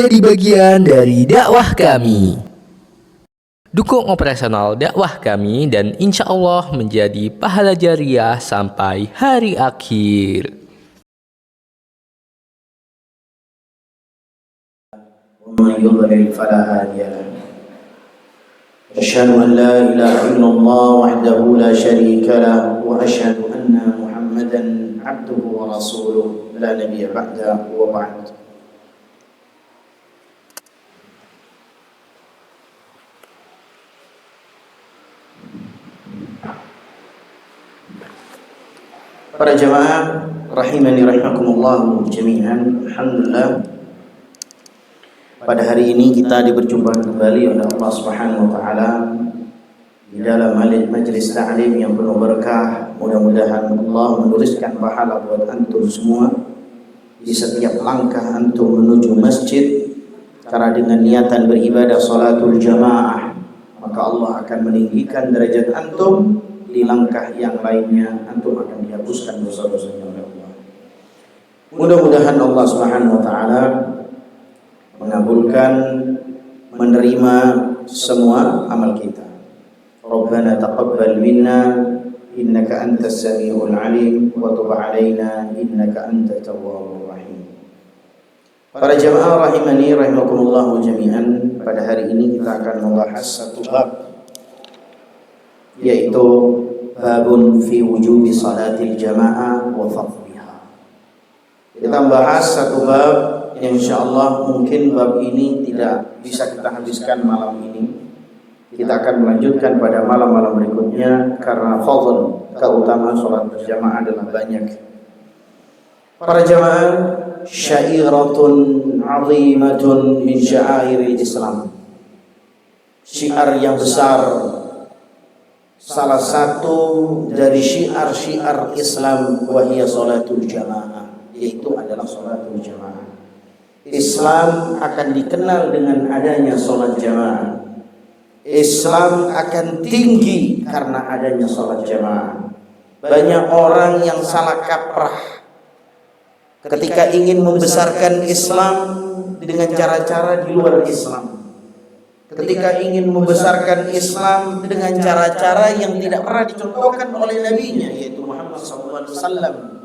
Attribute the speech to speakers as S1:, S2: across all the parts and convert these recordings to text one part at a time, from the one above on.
S1: menjadi bagian dari dakwah kami. Dukung operasional dakwah kami dan insya Allah menjadi pahala jariah sampai hari akhir.
S2: ومن يضلل فلا هادي له أشهد أن لا إله إلا الله وحده لا شريك له وأشهد أن محمدا عبده ورسوله لا نبي بعده وبعد. Para jamaah rahimani rahimakumullah jami'an, alhamdulillah pada hari ini kita diperjumpakan kembali oleh Allah Subhanahu wa taala di dalam majelis ta'lim yang penuh berkah. Mudah-mudahan Allah menuliskan pahala buat antum semua di setiap langkah antum menuju masjid, karena dengan niatan beribadah salatul jamaah maka Allah akan meninggikan derajat antum. Di langkah yang lainnya antum akan dihapuskan dosa-dosanya oleh Allah. Mudah-mudahan Allah Subhanahu wa taala mengabulkan, menerima semua amal kita. Rabbana taqabbal minna innaka antas samiul alim wa tub alaina innaka antat tawwabur rahim. Para jamaah rahimani rahimakumullah jami'an, pada hari ini kita akan membahas satu bab, yaitu babun fi wujubi salatil jamaah wa fadliha. Kita membahas satu bab yang insyaallah mungkin bab ini tidak bisa kita habiskan malam ini. Kita akan melanjutkan pada malam-malam berikutnya karena fadl, keutamaan salat berjamaah adalah banyak. Para jamaah, syairatun 'azimatun min sya'airil Islam. Syiar yang besar, salah satu dari syiar-syiar Islam, wahiyya salatul jamaah, yaitu adalah salatul jamaah. Islam akan dikenal dengan adanya salat jamaah. Islam akan tinggi karena adanya salat jamaah. Banyak orang yang salah kaprah ketika ingin membesarkan Islam dengan cara-cara di luar Islam. Ketika ingin membesarkan Islam dengan cara-cara yang tidak pernah dicontohkan oleh nabinya, yaitu Muhammad SAW.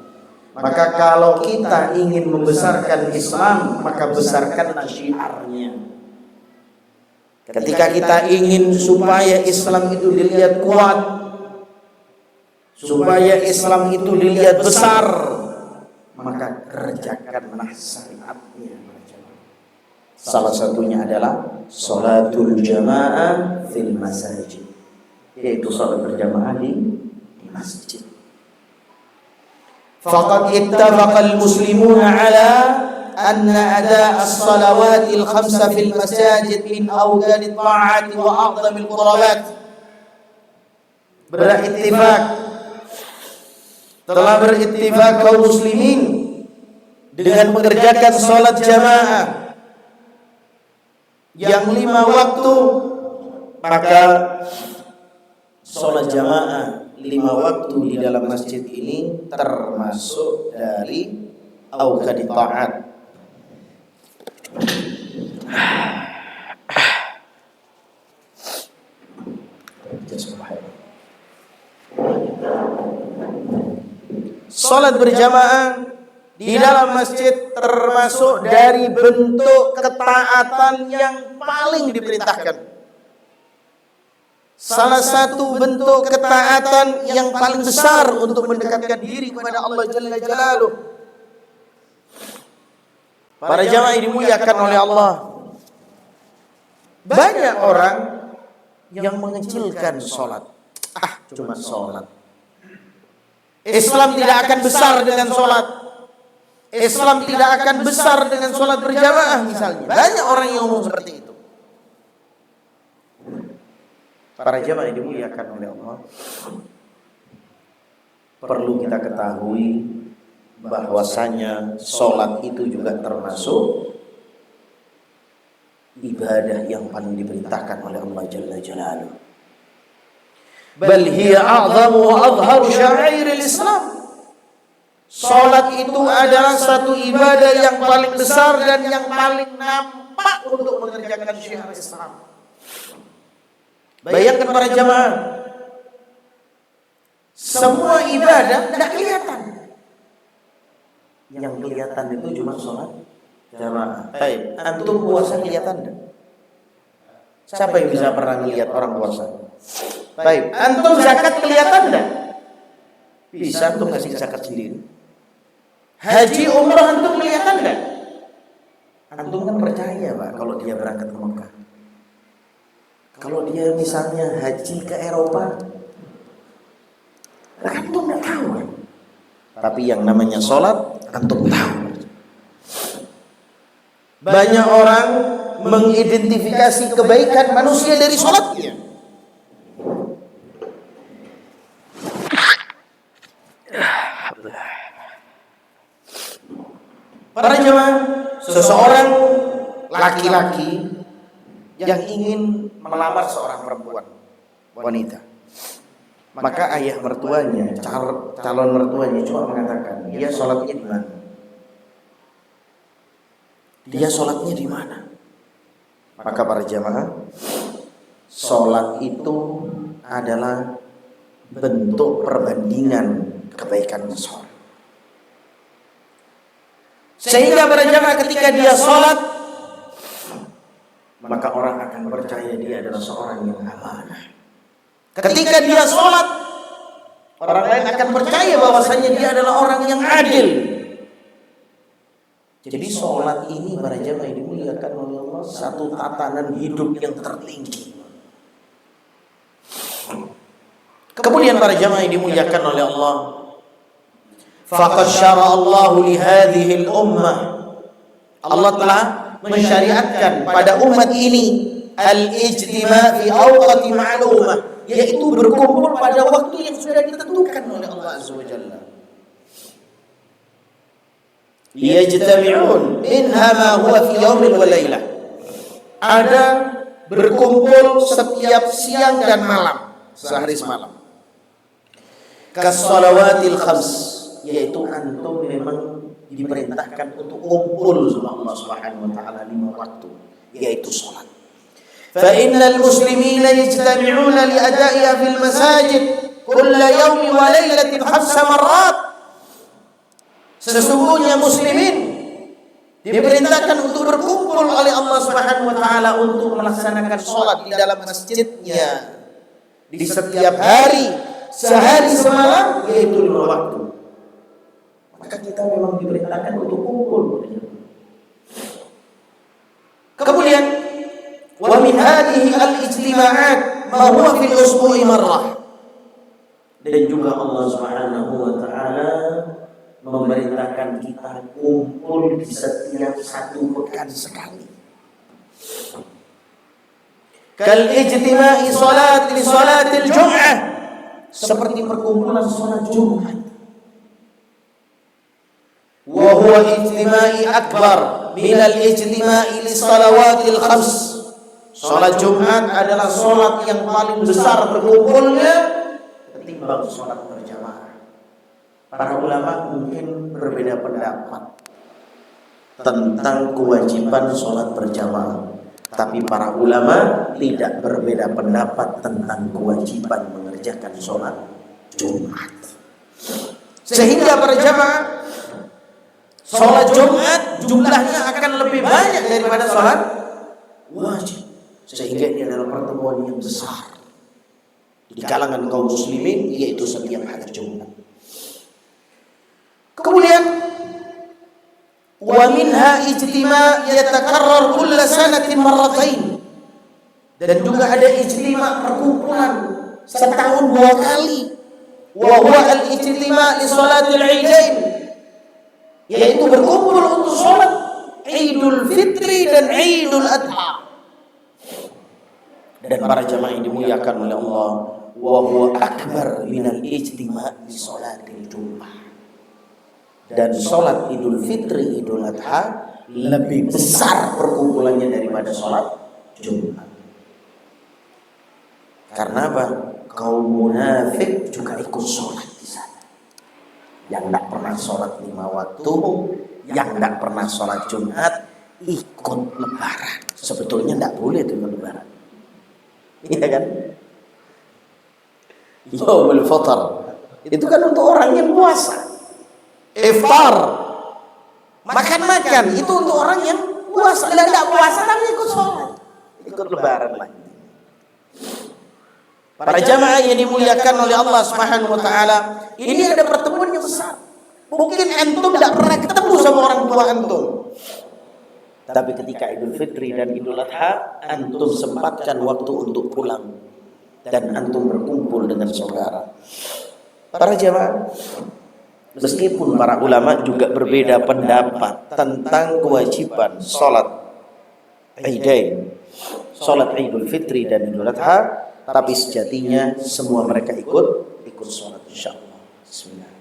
S2: Maka kalau kita ingin membesarkan Islam, maka besarkanlah syiarnya. Ketika kita ingin supaya Islam itu dilihat kuat, supaya Islam itu dilihat besar, maka kerjakanlah syariatnya. Salah satunya adalah salatul jamaah fil masajid, yaitu salat berjamaah di masjid. Faqad ittafaqa al-muslimuna ala anna ada' as-salawat al-khamsa fil masajid min awjad at-ta'at wa a'zam al-qurbat. Telah berittifaq kaum muslimin dengan mengerjakan salat jamaah yang 5 waktu, maka sholat jamaah 5 waktu di dalam masjid ini termasuk dari awqat ta'at. Sholat berjamaah di dalam masjid termasuk dari bentuk ketaatan yang paling diperintahkan. Salah satu bentuk ketaatan yang paling besar untuk mendekatkan diri kepada Allah Jalla Jalaluh. Para jamaah dimuliakan oleh Allah. Banyak orang yang mengecilkan sholat. Cuma sholat. Islam tidak akan besar dengan sholat. Islam tidak akan besar dengan sholat berjamaah misalnya. Banyak orang yang ngomong seperti itu. Para jamaah yang dimuliakan oleh Allah, perlu kita ketahui bahwasanya sholat itu juga termasuk ibadah yang paling diperintahkan oleh Allah Jalla Jalaluh. Bal hiya a'zamu wa adharu sya'airil Islam. Sholat itu adalah satu ibadah yang paling besar dan yang paling nampak untuk mengerjakan syiar Islam. Bayangkan para jamaah, semua ibadah tidak kelihatan. Yang kelihatan itu cuma sholat jamaah. Baik, antum puasa kelihatan enggak? Siapa yang bisa pernah lihat orang puasa? Baik, antum zakat kelihatan enggak? Bisa antum ngasih zakat sendiri. Haji umrah antum kelihatan enggak? Antum kan percaya Pak kalau dia berangkat ke Mekah. Kalau dia misalnya haji ke Eropa, antum enggak tahu kan? Tapi yang namanya sholat antum tahu. Banyak orang mengidentifikasi kebaikan manusia dari sholatnya. Para jemaah, seseorang laki-laki yang ingin melamar seorang perempuan, wanita, maka ayah mertuanya, calon mertuanya cuma mengatakan, dia sholatnya di mana? Dia sholatnya di mana? Maka para jamaah, sholat itu adalah bentuk perbandingan kebaikan seseorang. Sehingga para jamaah ketika dia sholat, maka orang akan percaya dia adalah seorang yang amanah. Ketika dia sholat, orang lain akan percaya bahwasanya dia adalah orang yang adil. Jadi sholat ini para jamaah yang dimuliakan oleh Allah, satu tatanan hidup yang tertinggi. Kemudian para jamaah yang dimuliakan oleh Allah, faqad syara Allahu li hadhihi al-ummah, Allah telah mensyariatkan pada umat ini al-ijtima' fi awqati ma'lumah, yaitu berkumpul pada waktu yang sudah ditentukan oleh Allah Azza wa Jalla. Yajtami'un minha ma huwa fi yaumin wa lailah. Ada berkumpul setiap siang dan malam, sehari semalam. Kas-shalawatil khams, yaitu antum memang diperintahkan untuk kumpul sama Allah Subhanahu wa taala 5 waktu, yaitu salat. Fa innal muslimina yajtami'una li ada'iha fil masajid kulla yawmin wa lailatin 5 marrat. Sesungguhnya muslimin diperintahkan untuk berkumpul oleh Allah Subhanahu wa taala untuk melaksanakan salat di dalam masjidnya di setiap hari, sehari semalam, yaitu 5 waktu. Maka kita memang diperintahkan untuk kumpul. Kemudian wa min hadhihi al-ijtima'at ma huwa fil usbu'i marrah. Dan juga Allah Subhanahu wa taala memerintahkan kita kumpul di setiap 1 pekan sekali. Kal ijtima'i salat li salatil jum'ah, seperti perkumpulan salat Jumat. Wa huwa ijtima'i akbar min al-ijtima'i li salawatil khams. Salat Jumat adalah salat yang paling besar berkumpulnya ketimbang salat berjamaah. Para ulama mungkin berbeda pendapat tentang kewajiban sholat berjamaah, tapi para ulama tidak berbeda pendapat tentang kewajiban mengerjakan sholat Jumat. Sehingga para jamaah, sholat Jumat jumlahnya akan lebih banyak daripada sholat wajib. Sehingga ini adalah pertemuan yang besar di kalangan kaum muslimin, yaitu setiap hari Jumat. Kemudian wa minha ijtima' yatakarrar kulla sanatin marratain. Dan juga ada ijtima' perkumpulan setahun 2 kali. Wa huwa al-ijtima' li salatil 'idain, yaitu berkumpul untuk salat Idul Fitri dan Idul Adha. Dan para jamaah yang dimuliakan oleh Allah, wa huwa akbar minal ijtima' li salatil Jumat. Dan sholat Idul Fitri, Idul Adha lebih besar perkumpulannya daripada sholat Jumat. Karena apa? Kaum munafik juga ikut sholat di sana, yang tidak pernah pernah sholat 5 waktu, yang tidak pernah sholat Jumat ikut lebaran. Sebetulnya tidak boleh itu ikut lebaran. Iya kan? Yaumul Fitr itu kan untuk orang yang puasa. Iftar, makan-makan itu untuk orang yang puasa. Dan tidak puasa tapi ikut sholat, ikut lebaran lagi. Para jamaah yang dimuliakan oleh Allah Subhanahu wa taala, ini ada pertemuan yang besar. Mungkin antum tidak pernah ketemu sama orang tua antum. Tapi ketika Idul Fitri dan Idul Adha, antum sempatkan waktu untuk pulang dan antum berkumpul dengan saudara. Para jamaah, meskipun para ulama juga berbeda pendapat tentang kewajiban salat Idain, salat Idul Fitri dan Idul Adha, tapi sejatinya semua mereka ikut salat insyaallah. Bismillah.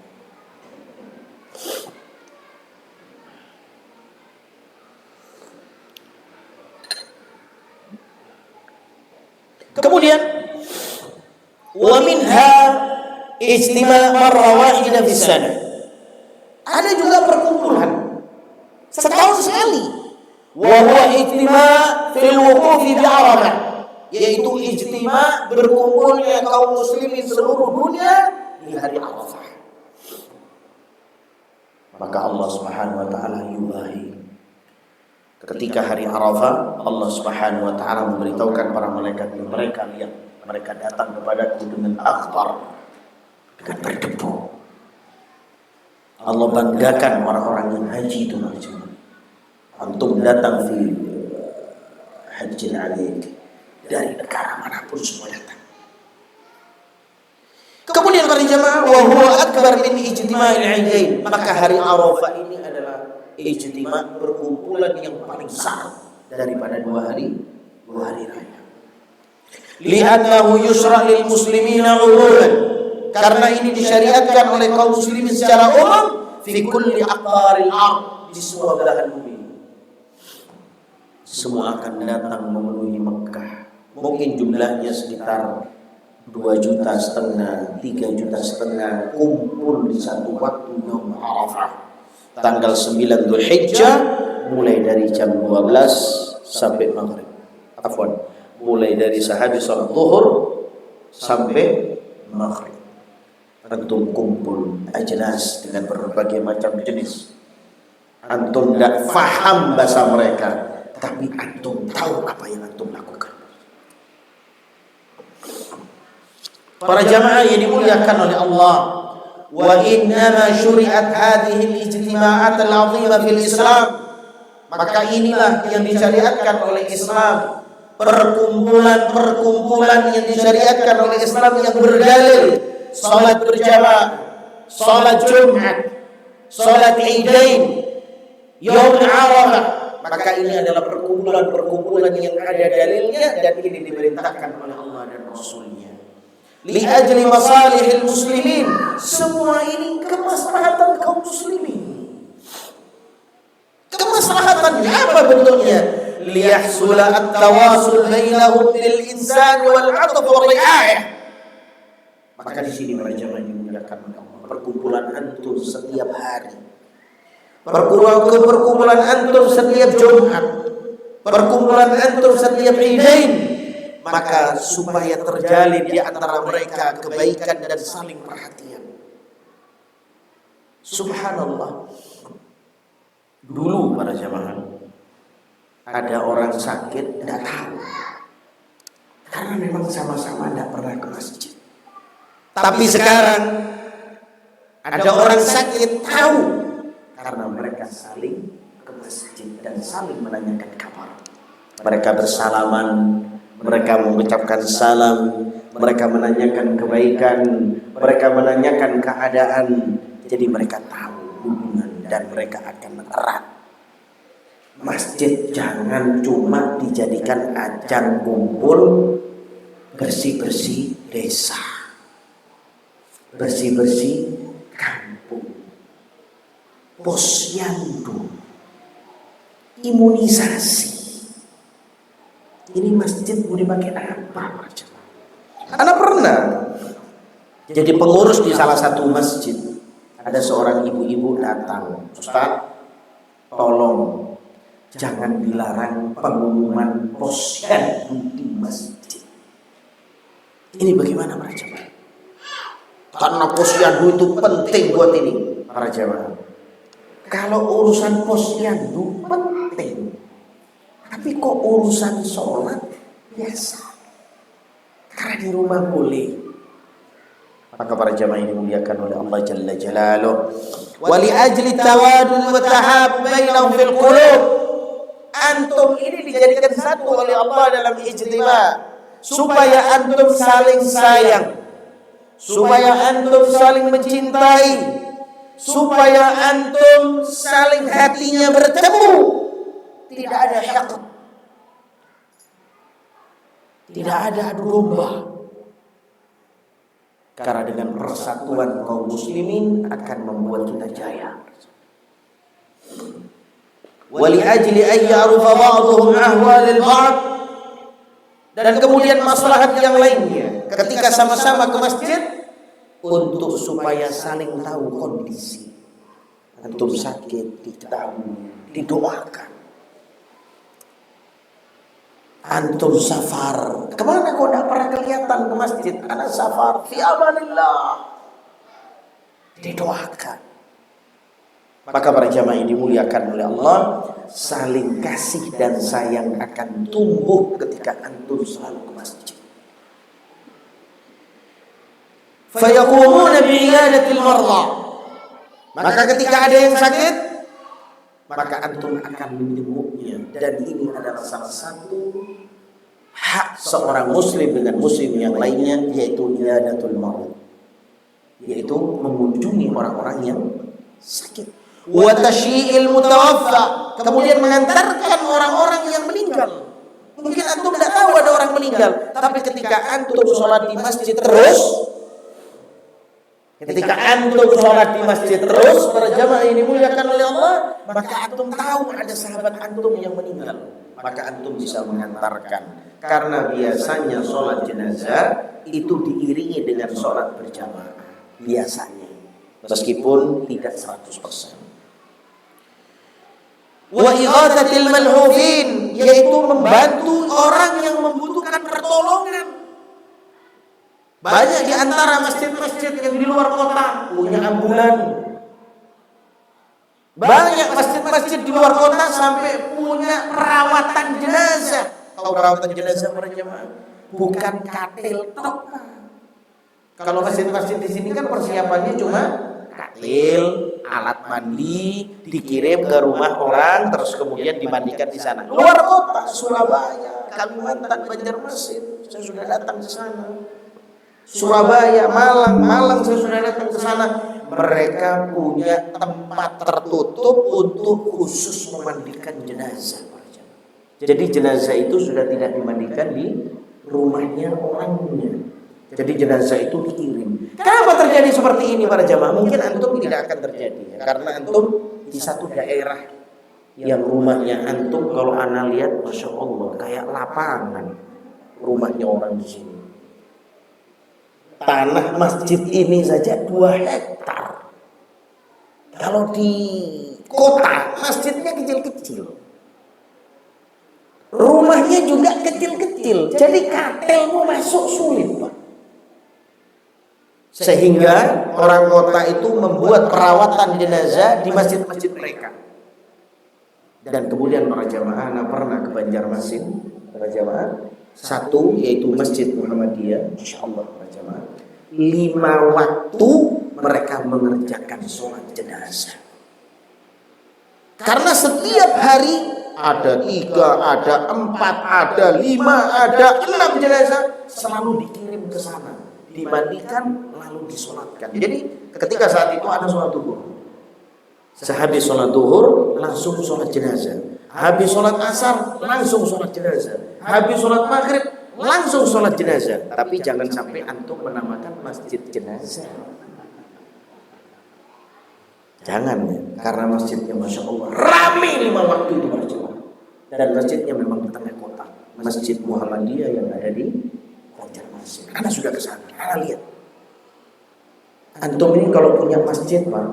S2: Kemudian wa minha ijtima' marra wahida fi sana. Ada juga perkumpulan setahun sekali. Wa huwa ijtima' fil wuqufi bi Arafah, yaitu ijtima' berkumpulnya kaum muslimin seluruh dunia di hari Arafah. Maka Allah Subhanahu wa taala yubahi ketika hari Arafah, Allah Subhanahu wa taala memberitahukan para malaikat, mereka lihat, mereka datang kepadaku dengan akhbar, dengan berdebu. Allah banggakan orang-orang yang haji itu. Antum datang fi hajjin alaik, dari negara manapun semua datang. Kemudian para jemaah, wa huwa akbar min ijtima'il 'idain, maka hari Arafah ini adalah ijtima' perkumpulan yang paling besar daripada dua hari raya. Li'annahu yusra' lil muslimina 'umuman, karena ini disyariatkan oleh kaum muslimin secara umum fi kulli aqtaril ard, di semua belahan bumi. Semua akan datang memenuhi Mekah. Mungkin jumlahnya sekitar 2,5 juta, 3,5 juta kumpul di satu waktu Yaum Arafah. Tanggal 9 Dzulhijjah, mulai dari jam 12 sampai maghrib. Mulai dari sahabat salat zuhur sampai maghrib. Antum kumpul ajnas dengan berbagai macam jenis. Antum tidak faham bahasa mereka, tapi antum tahu apa yang antum lakukan. Para jamaah yang dimuliakan oleh Allah, wa innama syuri'at hadhihi al-ijtima'at al-'azimah fil Islam, maka inilah yang disyariatkan oleh Islam, perkumpulan-perkumpulan yang disyariatkan oleh Islam yang berdalil salat berjamaah, salat Jumat, salat Idain, Yaum Arafah. Maka ini adalah perkumpulan-perkumpulan yang ada dalilnya dan ini diperintahkan oleh Allah dan Rasulnya. Li ajli masalihil muslimin, semua ini kemaslahatan kaum muslimin. Kemaslahatannya apa bentuknya? Liyahsula at-tawasul bainahum bil insan wal 'athf wa ri'ayah. Maka di sini para jemaah dimuliakan oleh Allah, perkumpulan antum setiap hari, perkumpulan antum setiap Jumat, perkumpulan antum setiap Idain, maka supaya terjalin di antara mereka kebaikan dan saling perhatian. Subhanallah. Dulu para jamaah, ada orang sakit tidak tahu, karena memang sama-sama tidak pernah ke masjid. Tapi sekarang ada orang sakit tahu, karena mereka saling ke masjid dan saling menanyakan kabar. Mereka bersalaman, mereka mengucapkan salam, mereka menanyakan kebaikan, mereka menanyakan keadaan. Jadi mereka tahu hubungan dan mereka akan erat. Masjid jangan cuma dijadikan ajang kumpul bersih-bersih desa, bersih-bersih kampung, posyandu, imunisasi. Ini masjid mau dipakai apa? Anak pernah jadi pengurus di salah satu masjid. Ada seorang ibu-ibu datang, Ustaz, tolong jangan dilarang pengumuman posyandu di masjid. Ini bagaimana para jemaah? Karena posyandu itu penting buat ini para jemaah. Kalau urusan posyandu penting, tapi kok urusan sholat biasa? Karena di rumah boleh. Maka para jamaah ini dimuliakan oleh Allah Jalla Jalaluh. Wa li ajli tawadud wa tahab bainahum fil qulub. Antum ini dijadikan satu oleh Allah dalam ijtima, supaya antum saling sayang, supaya antum saling mencintai, supaya antum saling hatinya bertemu. Tidak ada hak, tidak ada adu domba. Karena dengan persatuan kaum muslimin akan membuat kita jaya. Wali ajli an ya'rufa ba'dhum ahwalil ba'd. Dan kemudian maslahat yang lainnya ketika sama-sama ke masjid untuk supaya saling tahu kondisi. Antum sakit diketahui, didoakan. Antum safar, kemana kok tidak pernah kelihatan ke masjid? Ana safar, fi amanillah, didoakan. Maka para jamaah ini dimuliakan oleh Allah, saling kasih dan sayang akan tumbuh ketika antum selalu ke masjid. Fayaqumuna bi'iyadatil marda. Maka ketika ada yang sakit, maka antum akan menyembuhnya. Dan ini adalah salah satu hak seorang muslim dengan muslim yang lainnya, yaitu iyadatul marid, yaitu mengunjungi orang-orang yang sakit. Wa tasyi'il mutawaffa, kemudian mengantarkan orang-orang yang meninggal. Mungkin antum tidak tahu ada orang meninggal, tapi ketika antum sholat di masjid terus, para jamaah ini dimuliakan oleh Allah, maka antum tahu ada sahabat antum yang meninggal, maka antum bisa mengantarkan. Karena biasanya sholat jenazah itu diiringi dengan sholat berjamaah biasanya, meskipun tidak 100%. Wa ighathatil malhufin, yaitu membantu orang yang membutuhkan pertolongan. Banyak di antara masjid-masjid yang di luar kota punya ambulan. Banyak masjid-masjid di luar kota sampai punya perawatan jenazah. Tahu perawatan jenazah para jemaah? Bukan katil tok. Kalau masjid-masjid di sini kan persiapannya cuma katil, alat mandi, dikirim ke rumah orang, terus kemudian dimandikan di sana. Luar kota, Surabaya, Kalimantan, Banjarmasin, saya sudah datang ke sana. Surabaya, Malang saya sudah datang ke sana. Mereka punya tempat tertutup untuk khusus memandikan jenazah. Jadi jenazah itu sudah tidak dimandikan di rumahnya orangnya. Jadi jenazah itu dikirim. Kenapa terjadi seperti ini para jamaah? Mungkin antum tidak akan terjadi, karena antum di satu daerah yang rumahnya antum, kalau ana lihat, masya Allah, kayak lapangan rumahnya orang di sini. Tanah masjid ini saja 2 hektar. Kalau di kota masjidnya kecil-kecil, rumahnya juga kecil-kecil, jadi katil mau masuk sulit, Pak. Sehingga orang kota itu membuat perawatan jenazah di masjid-masjid mereka. Dan kemudian para jamaah pernah ke Banjarmasin, para jamaah, satu yaitu Masjid Muhammadiyah, insyaallah para jamaah, 5 waktu mereka mengerjakan sholat jenazah. Karena setiap hari ada 3, ada 4, ada 5, ada 6 jenazah selalu dikirim ke sana, dimandikan lalu disolatkan. Jadi ketika saat itu ada sholat duhur, sehabis sholat duhur langsung sholat jenazah, habis sholat asar langsung sholat jenazah, habis sholat maghrib langsung sholat jenazah. Tapi jangan sampai antum menamakan masjid jenazah, jangan ya, karena masjidnya masya Allah ramai 5 waktu itu para jemaah. Dan masjidnya memang di tengah kota, Masjid Muhammadiyah yang ada di Banjarmasin. Anda sudah ke sana, Anda lihat. Antum ini kalau punya masjid, Pak,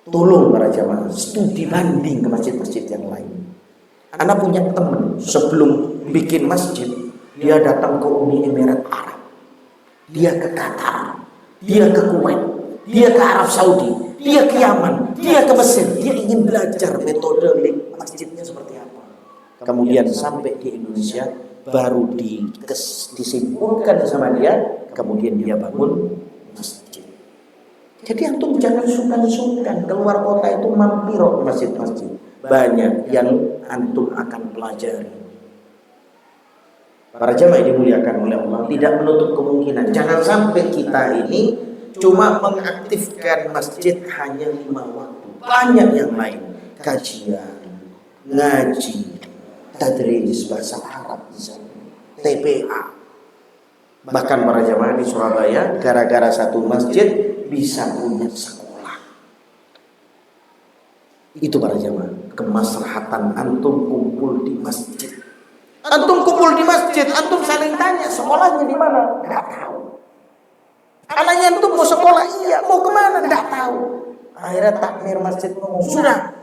S2: tolong para jamaah studi banding ke masjid-masjid yang lain. Anak punya teman sebelum bikin masjid, dia datang ke Uni Emirat Arab, dia ke Qatar, dia ke Kuwait, dia ke Arab Saudi, dia ke Yaman, dia ke Mesir. Dia ingin belajar metode masjidnya seperti apa. Kemudian sampai di Indonesia, baru disimpulkan sama dia, kemudian dia bangun masjid. Jadi antum jangan sungkan-sungkan keluar kota itu mampir ke masjid-masjid. Banyak yang antum akan pelajari. Para jamaah yang dimuliakan oleh Allah, tidak menutup kemungkinan jangan sampai kita ini cuma mengaktifkan masjid hanya 5 waktu. Banyak yang lain, kajian, ngaji, tadris bahasa Arab, TPA. Bahkan para jamaah di Surabaya gara-gara satu masjid bisa punya sekolah. Itu para jamaah, kemaslahatan antum kumpul di masjid. Antum kumpul di masjid, antum saling tanya sekolahnya di mana? Enggak tahu. Anaknya antum mau sekolah, iya, mau kemana? Enggak tahu. Akhirnya takmir masjid ngomong, sudah.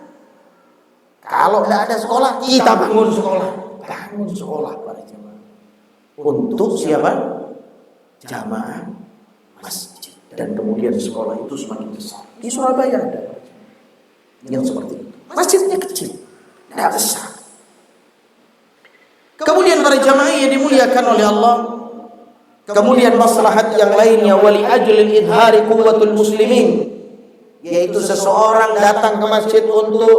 S2: Kalau enggak ada sekolah, kita bangun sekolah. Bangun sekolah para jamaah. Untuk siapa? Jamaah masjid. Dan kemudian sekolah itu semakin besar. Di Surabaya ada yang seperti itu. Masjidnya kecil, tidak besar. Kemudian para jamaah yang dimuliakan oleh Allah, kemudian maslahat yang lainnya, wali ajlil idhari quwwatul muslimin, yaitu seseorang datang ke masjid untuk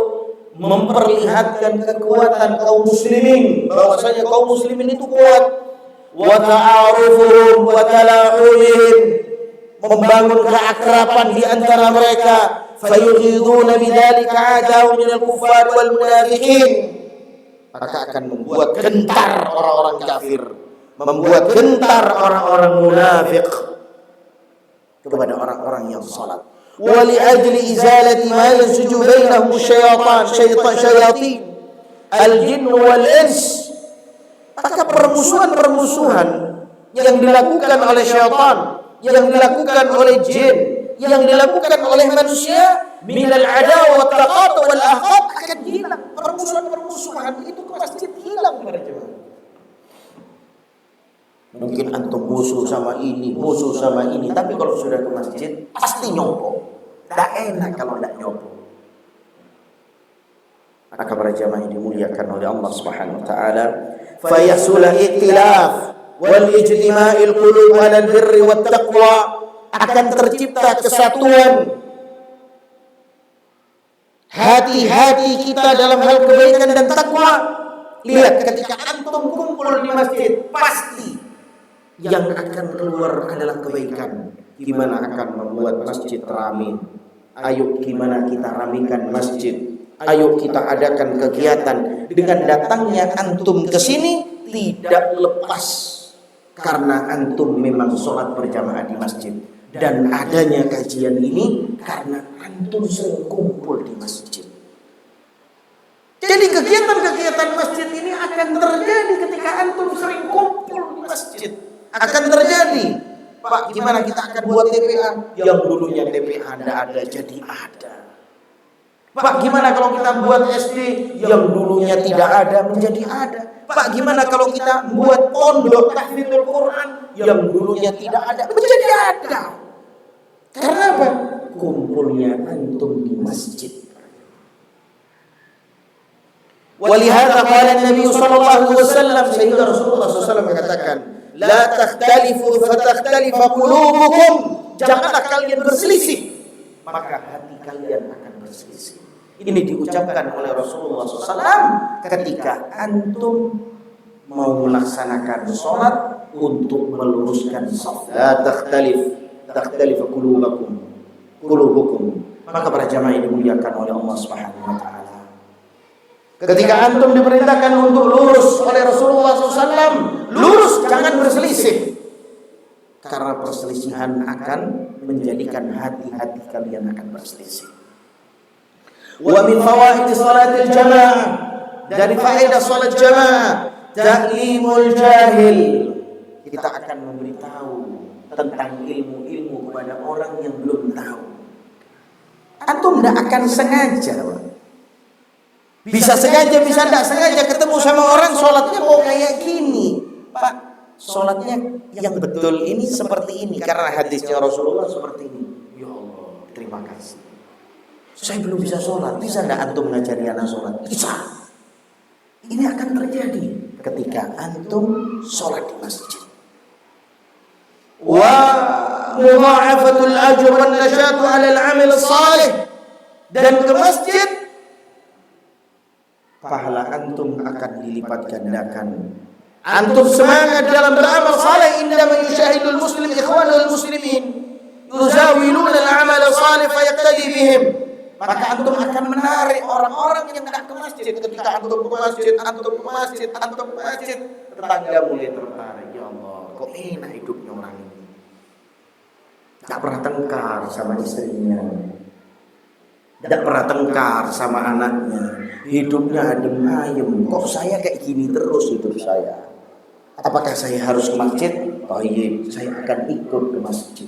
S2: memperlihatkan kekuatan kaum muslimin, bahwasanya kaum muslimin itu kuat, wa ta'arufuhum wa tala'ulihim, membangun keakraban di antara mereka, fayughiduna bidzalika adaw minal kuffar wal munafiqin, maka akan membuat gentar orang-orang kafir, membuat gentar orang-orang munafik kepada orang-orang yang salat. Wa li ajli izalati ma yansuju bainahum syayatin al-jinn wal ins, maka permusuhan-permusuhan yang dilakukan oleh syaitan, yang dilakukan oleh jin, yang dilakukan oleh manusia, minal adawa wat taqat wal ahqad, akan hilang. Permusuhan-permusuhan itu ke masjid hilang para jemaah. Mungkin antum musuh sama ini, tapi kalau sudah ke masjid pasti nyopo. Tidak enak kalau tidak nyopo. Maka para jemaah yang dimuliakan oleh Allah Subhanahu wa taala, fayahsul ikhtilaf wal ijtima'il qulub 'ala al-birri wat taqwa, akan tercipta kesatuan hati-hati kita dalam hal kebaikan dan takwa. Lihat, ketika antum kumpul di masjid, pasti yang akan keluar adalah kebaikan. Gimana akan membuat masjid ramai? Ayo gimana kita ramikan masjid? Ayo kita adakan kegiatan. Dengan datangnya antum ke sini tidak lepas karena antum memang sholat berjamaah di masjid, dan adanya kajian ini karena antum sering kumpul di masjid. Jadi kegiatan-kegiatan masjid ini akan terjadi ketika antum sering kumpul di masjid. Akan terjadi. Pak, gimana kita akan buat TPA? Yang dulunya TPA tidak ada jadi ada. Pak, gimana kalau kita buat SD yang dulunya tidak ada menjadi ada? Pak, gimana kalau kita buat pondok tahfidzul Quran yang dulunya tidak ada menjadi ada? Karena apa? Kumpulnya antum di masjid. Walihada qala Nabi sallallahu alaihi wasallam, sehingga Rasulullah SAW mengatakan, la takhtalifu fatakhtalifa qulubukum, janganlah kalian berselisih, maka hati kalian akan berselisih. Ini diucapkan oleh Rasulullah SAW ketika antum mau melaksanakan sholat untuk meluruskan shaf. La takhtalifu qulubukum. Maka para jamaah yang dimuliakan oleh Allah Subhanahu wa taala, ketika antum diperintahkan untuk lurus oleh Rasulullah SAW, lurus, jangan berselisih. Karena perselisihan akan menjadikan hati-hati kalian akan berselisih. Wa min fawaid salatil jamaah, dari faedah salat jamaah, ta'limul jahil, kita akan memberitahu tentang ilmu-ilmu kepada orang yang belum tahu. Antum tidak akan sengaja, Pak. Bisa sengaja, bisa tidak sengaja ketemu sama orang sholatnya kok kayak gini, Pak. Sholatnya yang betul ini seperti ini karena hadisnya Rasulullah seperti ini. Ya Allah, terima kasih. Saya belum bisa sholat, bisa tidak antum ngajari anak sholat? Bisa. Ini akan terjadi ketika antum sholat di masjid. Wa mudha'afatul ajr wan nasyatu 'ala al-'amal salih, dan ke masjid pahala antum akan dilipat gandakan. Antum semangat dalam beramal saleh indama yushahidul muslim ikhwanul muslimin yuzawiluna al-'amal salih fayaqtadi bihim. Maka antum akan menarik orang-orang yang tidak ke masjid. Ketika antum ke masjid, tetangga mulai tertarik. Ya Allah, kok enak hidupnya orang ini. Tak pernah tengkar sama istrinya, tidak pernah tengkar sama anaknya, hidupnya adem ayem. Kok saya kayak gini terus hidup saya? Apakah saya harus ke masjid? Oh iya, saya akan ikut ke masjid.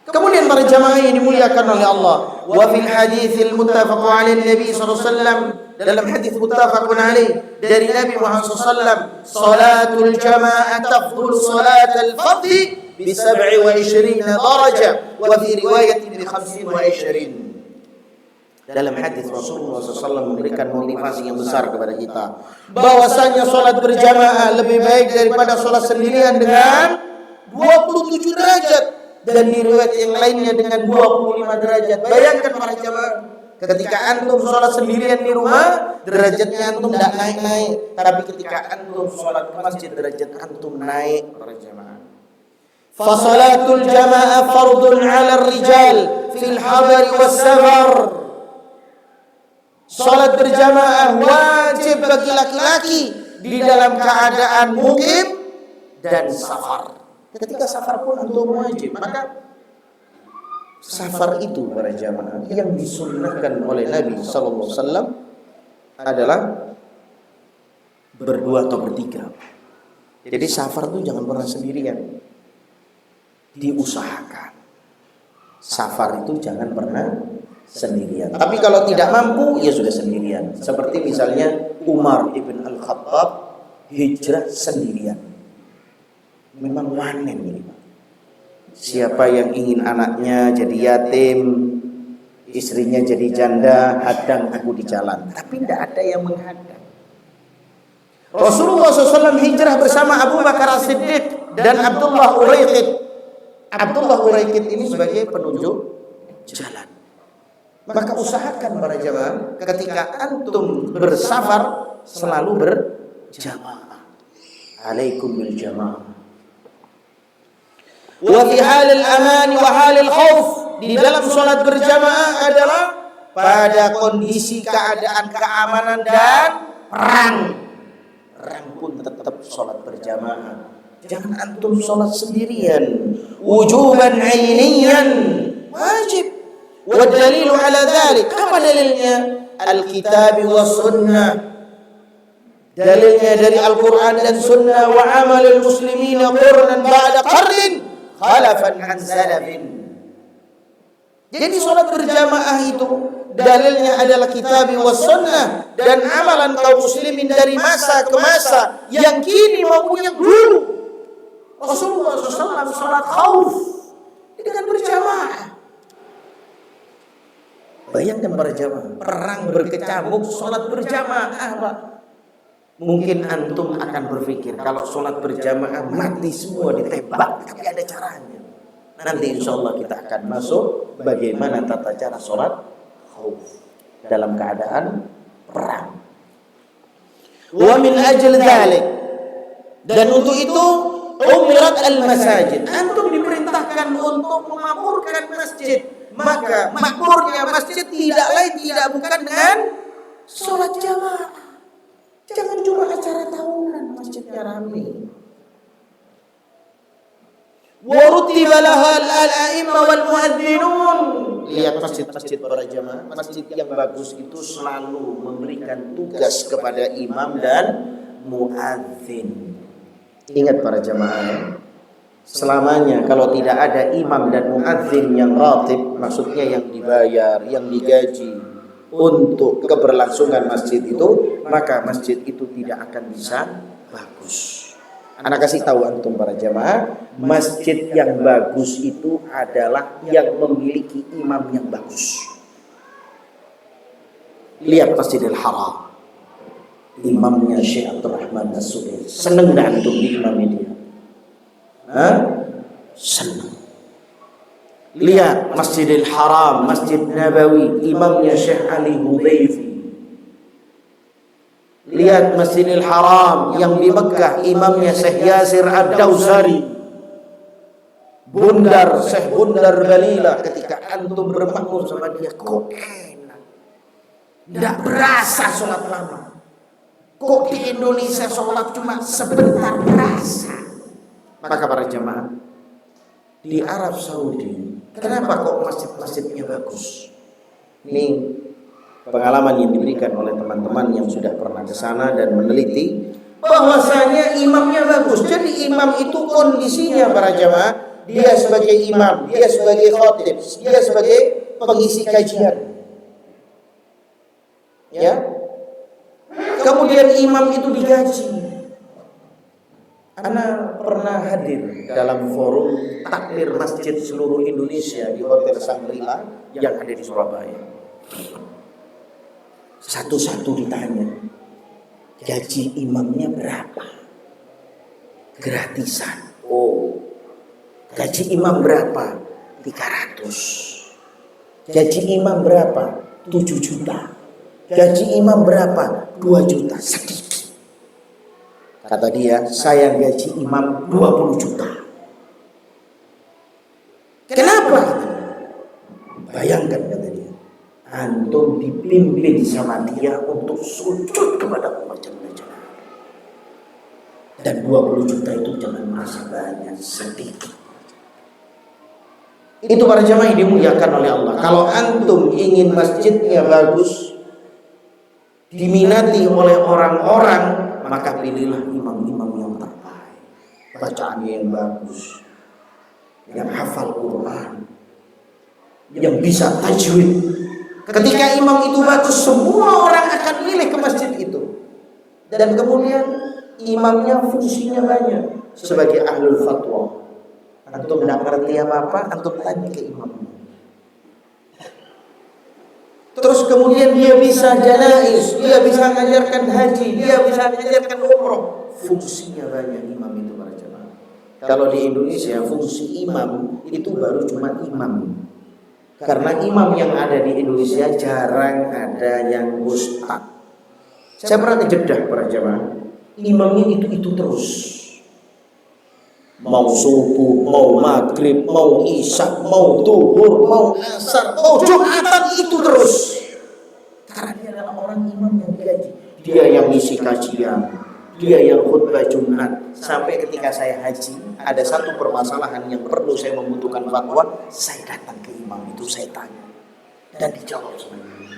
S2: Kemudian para jamaah yang dimuliakan oleh Allah, wa fil haditsil muttafaq alaih Nabi sallallahu alaihi wasallam, dalam hadis muttafaqun alaih dari Nabi Muhammad sallallahu alaihi wasallam, salatul jamaah tafdhulu salatal fardhi bi 27 darajah wa fi riwayat bi 25. Dalam hadis Rasulullah SAW memberikan motivasi yang besar kepada kita, bahwasanya sholat berjamaah lebih baik daripada sholat sendirian dengan 27 derajat, dan di riwayat yang lainnya dengan 25 derajat. Bayangkan para jamaah, ketika antum sholat sendirian di rumah, derajatnya antum tidak naik-naik, tapi ketika antum sholat ke masjid, derajat antum naik. Para jamaah, fasalatul jamaah fardun 'ala ar-rijal fil hadari was safar. Salat berjamaah wajib bagi laki-laki di dalam keadaan mukim dan safar. Ketika safar pun antum wajib. Maka safar itu para jamaah yang disunnahkan oleh Nabi sallallahu alaihi wasallam adalah berdua atau bertiga. Jadi safar itu jangan pernah sendirian. Diusahakan. Safar itu jangan pernah sendirian. Tapi kalau tidak mampu, ya sudah sendirian. Seperti misalnya Umar ibn al-Khattab hijrah sendirian. Memang wanen ini. Siapa yang ingin anaknya jadi yatim, istrinya jadi janda, hadang aku di jalan. Tapi tidak ada yang menghadang. Rasulullah SAW hijrah bersama Abu Bakar As-Siddiq dan Abdullah Uraiqid. Abdullah Uraiqid ini sebagai penunjuk jalan. Maka usahakan para jamaah, ketika antum bersafar selalu berjamaah. Alaikum bil jamaah. Wa fi halil aman wa halil khauf, di dalam salat berjamaah adalah pada kondisi keadaan keamanan dan perang. Perang pun tetap salat berjamaah. Jangan antum salat sendirian. Wujuban ainiyan, wajib. والدليل على ذلك, apa dalilnya? Alkitab wa sunnah. Dalilnya dari Al-Quran dan Sunnah. Wa amalul muslimina qurnan ba'da qarnin khalafan an salafin. Jadi salat berjamaah itu dalilnya adalah kitab wa sunnah, dan amalan kaum muslimin dari masa ke masa, yang kini maupun yang dulu. Rasulullah SAW salat khauf dengan berjamaah. Bayangkan para jamaah, perang berkecamuk, sholat berjamaah, Pak. Mungkin antum akan berpikir kalau sholat berjamaah mati semua ditembak, tapi ada caranya. Nanti insya Allah kita akan masuk bagaimana tata cara sholat khauf dalam keadaan perang. Wa min ajli dzalik, dan untuk itu umirat al-masajid, antum diperintahkan untuk memakmurkan masjid. Maka makmurnya masjid tidak lain tidak bukan dengan sholat jamaah. Jangan cuma acara tahunan masjidnya ramai. Wa rutiba laha al-a'imma wal muadhdhinun. Lihat masjid-masjid para jamaah, masjid yang bagus itu selalu memberikan tugas kepada imam dan muadzin. Ingat para jamaah, selamanya kalau tidak ada imam dan muadzin yang ratib, maksudnya yang dibayar, yang digaji untuk keberlangsungan masjid itu, maka masjid itu tidak akan bisa bagus. Anak kasih tahu antum para jamaah, masjid yang bagus itu adalah yang memiliki imam yang bagus. Lihat Masjidil Haram, imamnya Syekh Abdurrahman As-Suhaili. Seneng gak antum di imamnya dia? Senang. Lihat Masjidil Haram, Masjid Nabawi, imamnya Syekh Ali Hudayfi. Lihat Masjidil Haram yang di Mekah, imamnya Syekh Yasir Ad-Dawsari. Bundar, Syekh Bundar Balila. Ketika antum bermakmum sama dia, kok enak, tidak berasa sholat lama. Kok di Indonesia sholat cuma sebentar berasa. Maka para jamaah, di Arab Saudi, kenapa kok masjid-masjidnya bagus? Ini pengalaman yang diberikan oleh teman-teman yang sudah pernah ke sana dan meneliti bahwasanya imamnya bagus. Jadi imam itu kondisinya para jamaah, dia sebagai imam, dia sebagai khatib, dia sebagai pengisi kajian. Ya. Kemudian imam itu digaji. Ana pernah hadir dalam forum takmir masjid seluruh Indonesia di Hotel Shangri-La yang ada di Surabaya. Satu-satu ditanya, gaji imamnya berapa? Gratisan. Oh, gaji imam berapa? 300. Gaji imam berapa? 7 juta. Gaji imam berapa? 2 juta. Sedikit. Kata dia, saya gaji imam 20 juta. Kenapa? Bayangkan, kata dia, antum dipimpin sama dia untuk sujud kepada Allah Jalla Jalaluhu. Dan 20 juta itu jangan merasa banyak, sedikit. Itu para jamaah yang dimuliakan oleh Allah. Kalau antum ingin masjidnya bagus, diminati oleh orang-orang, maka pilihlah imam-imam yang terbaik, bacaannya yang bagus, yang hafal Quran, yang bisa tajwid. Ketika imam itu bagus, semua orang akan milih ke masjid itu. Dan kemudian imamnya fungsinya banyak. Sebagai ahlul fatwa, antum tidak ngerti apa-apa, antum tanya ke imam. Terus kemudian dia bisa janais, dia bisa mengajarkan haji, dia bisa mengajarkan umroh. Fungsinya banyak imam itu para jemaah. Kalau di Indonesia fungsi imam itu baru cuma imam. Karena imam yang ada di Indonesia jarang ada yang ustaz. Saya pernah ke Jeddah para jemaah. Imamnya itu terus. Mau subuh, mau maghrib, mau isya, mau zuhur, mau asar, mau jumatan, itu terus. Karena dia adalah orang imam yang digaji. Dia yang ngisi kajian, dia yang khutbah Jumat. Sampai ketika saya haji, ada satu permasalahan yang perlu saya membutuhkan fatwa, saya datang ke imam itu, saya tanya dan dijawab sama imam.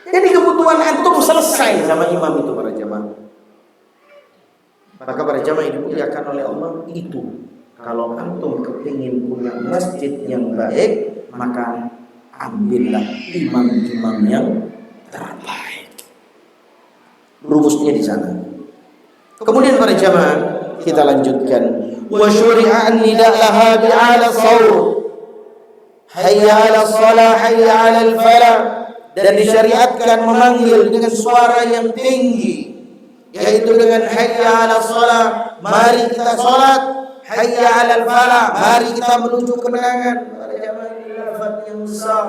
S2: Jadi kebutuhan antum selesai sama imam itu para jamaah. Maka para jamaah yang dimuliakan oleh Allah, itu kalau antum kepingin punya masjid yang baik, maka ambillah imam-imam yang terbaik. Rumusnya di sana. Kemudian para jamaah, kita lanjutkan. Wa syuri'a an-nida' laha bi'ala sawr. Hayya 'ala shalah, hayya 'ala al-falah. Dan disyariatkan memanggil dengan suara yang tinggi, yaitu dengan hayya 'ala shalah, mari kita salat, hayya 'alal falah, mari kita menuju kemenangan. Para jamaah, ini lafaz yang besar,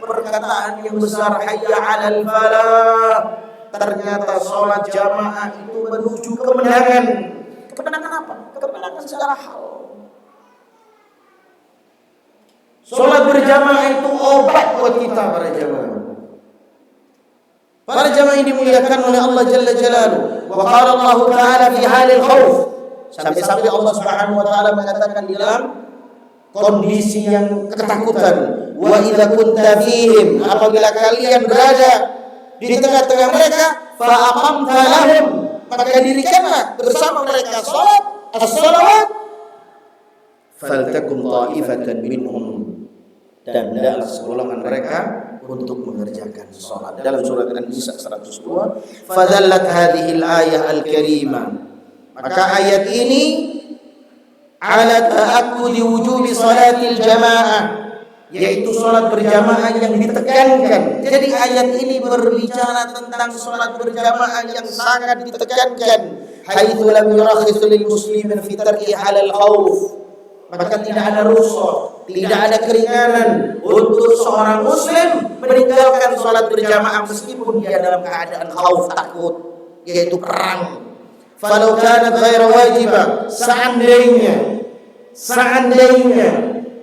S2: perkataan yang besar, hayya 'alal falah. Ternyata salat jamaah itu menuju kemenangan. Kemenangan apa? Kemenangan segala hal. Salat berjamaah itu obat buat kita para jamaah. Para jamaah yang dimuliakan oleh Allah Jalla Jalaluhu. Wa qala Allah Ta'ala fi halil khauf. Sampai-sampai Allah Subhanahu wa taala mengatakan di dalam kondisi yang ketakutan, wa idza kunta fihim, apabila kalian berada di tengah-tengah mereka, fa aqamta lahum, maka dirikanlah bersama mereka salat as-salawat faltakum ta'ifatan minhum, dan hendaklah segolongan mereka untuk mengerjakan salat. Dalam surat An-Nisa 102, fadallat hadhil ayah al-karimah, maka ayat ini ala ta'akkudi wujubi salatil jamaah, yaitu salat berjamaah yang ditekankan. Jadi ayat ini berbicara tentang salat berjamaah yang sangat ditekankan. Haitsu lam yurakhis lil muslimin fi tarki halal khauf, maka tidak ada rukhsah, tidak ada keringanan untuk seorang muslim meninggalkan salat berjamaah meskipun dia dalam keadaan khauf, takut, yaitu perang. Falau kanat ghaira wajibah, seandainya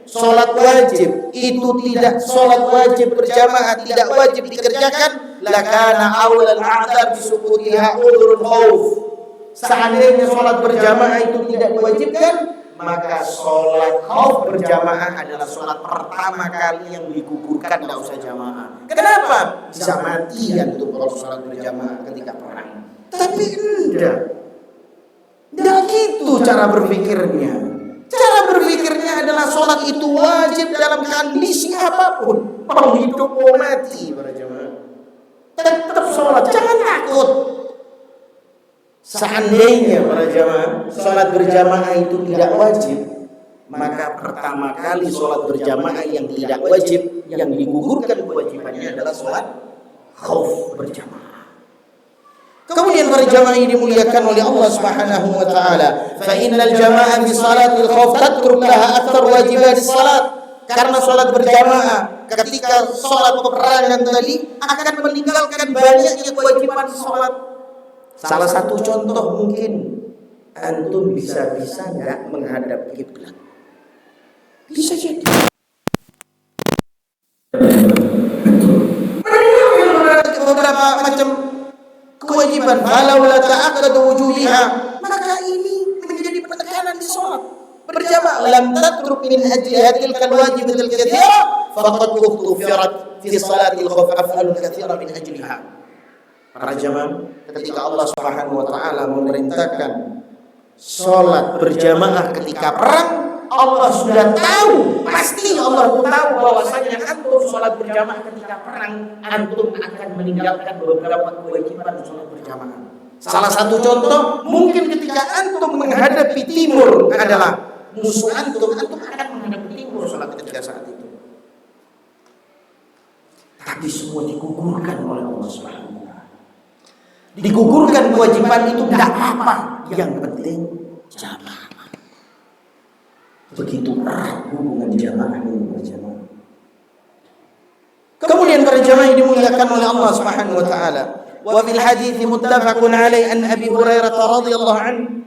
S2: salat wajib itu tidak, salat wajib berjamaah tidak wajib dikerjakan, lakana aulal a'dzar bisukutiha udhrul khauf. Seandainya salat berjamaah itu tidak diwajibkan, maka salat khauf berjamaah adalah salat pertama kali yang digugurkan, tidak usah jamaah. Kenapa? Bisa mati antum kalau salat berjamaah ketika perang. Tapi enggak gitu cara berpikirnya. Cara berpikirnya adalah sholat itu wajib dalam kondisi apapun, mau hidup mau mati para jemaah. Tetap sholat, jangan takut. Seandainya para jemaah sholat berjamaah itu tidak wajib, maka pertama kali sholat berjamaah yang tidak wajib, yang digugurkan kewajibannya adalah sholat khauf berjamaah. Kemudian para jamaah ini dimuliakan oleh Allah Subhanahu wa taala. Fa innal jamaah fi salatil khauf tatruk laha akthar wajibatis salat. Karena salat berjamaah ketika salat peperangan tadi akan meninggalkan banyaknya kewajiban salat. Salah satu contoh mungkin antum bisa-bisa enggak menghadap kiblat. Bisa jadi. Beberapa macam kewajiban, falau la ta'aqqadu wujubiha, maka ini menjadi penekanan di salat berjamaah. Lam tatruk min ajlihatil kal wajibatil katsira faqad ukhtufirat fi salatil khauf af'alun katsira min ajliha. Para jamaah, ketika Allah Subhanahu wa taala memerintahkan salat berjamaah ketika perang, Allah sudah tahu, pasti Allah tahu bahwasanya antum salat berjamaah ketika perang, antum akan meninggalkan beberapa kewajiban salat berjamaah. Salah satu contoh, mungkin ketika antum menghadapi timur adalah musuh antum akan menghadapi timur salat ketika saat itu. Tapi semua digugurkan oleh Allah Subhanahu wa taala. Digugurkan kewajiban itu tidak apa-apa, yang penting jamaah. Begitu erat hubungan jamaah dengan berjamaah. Kemudian para jamaah dimuliakan oleh Allah Subhanahu wa taala. Wa fil hadits muttafaqun alaihi an Abi Hurairah radhiyallahu anhu.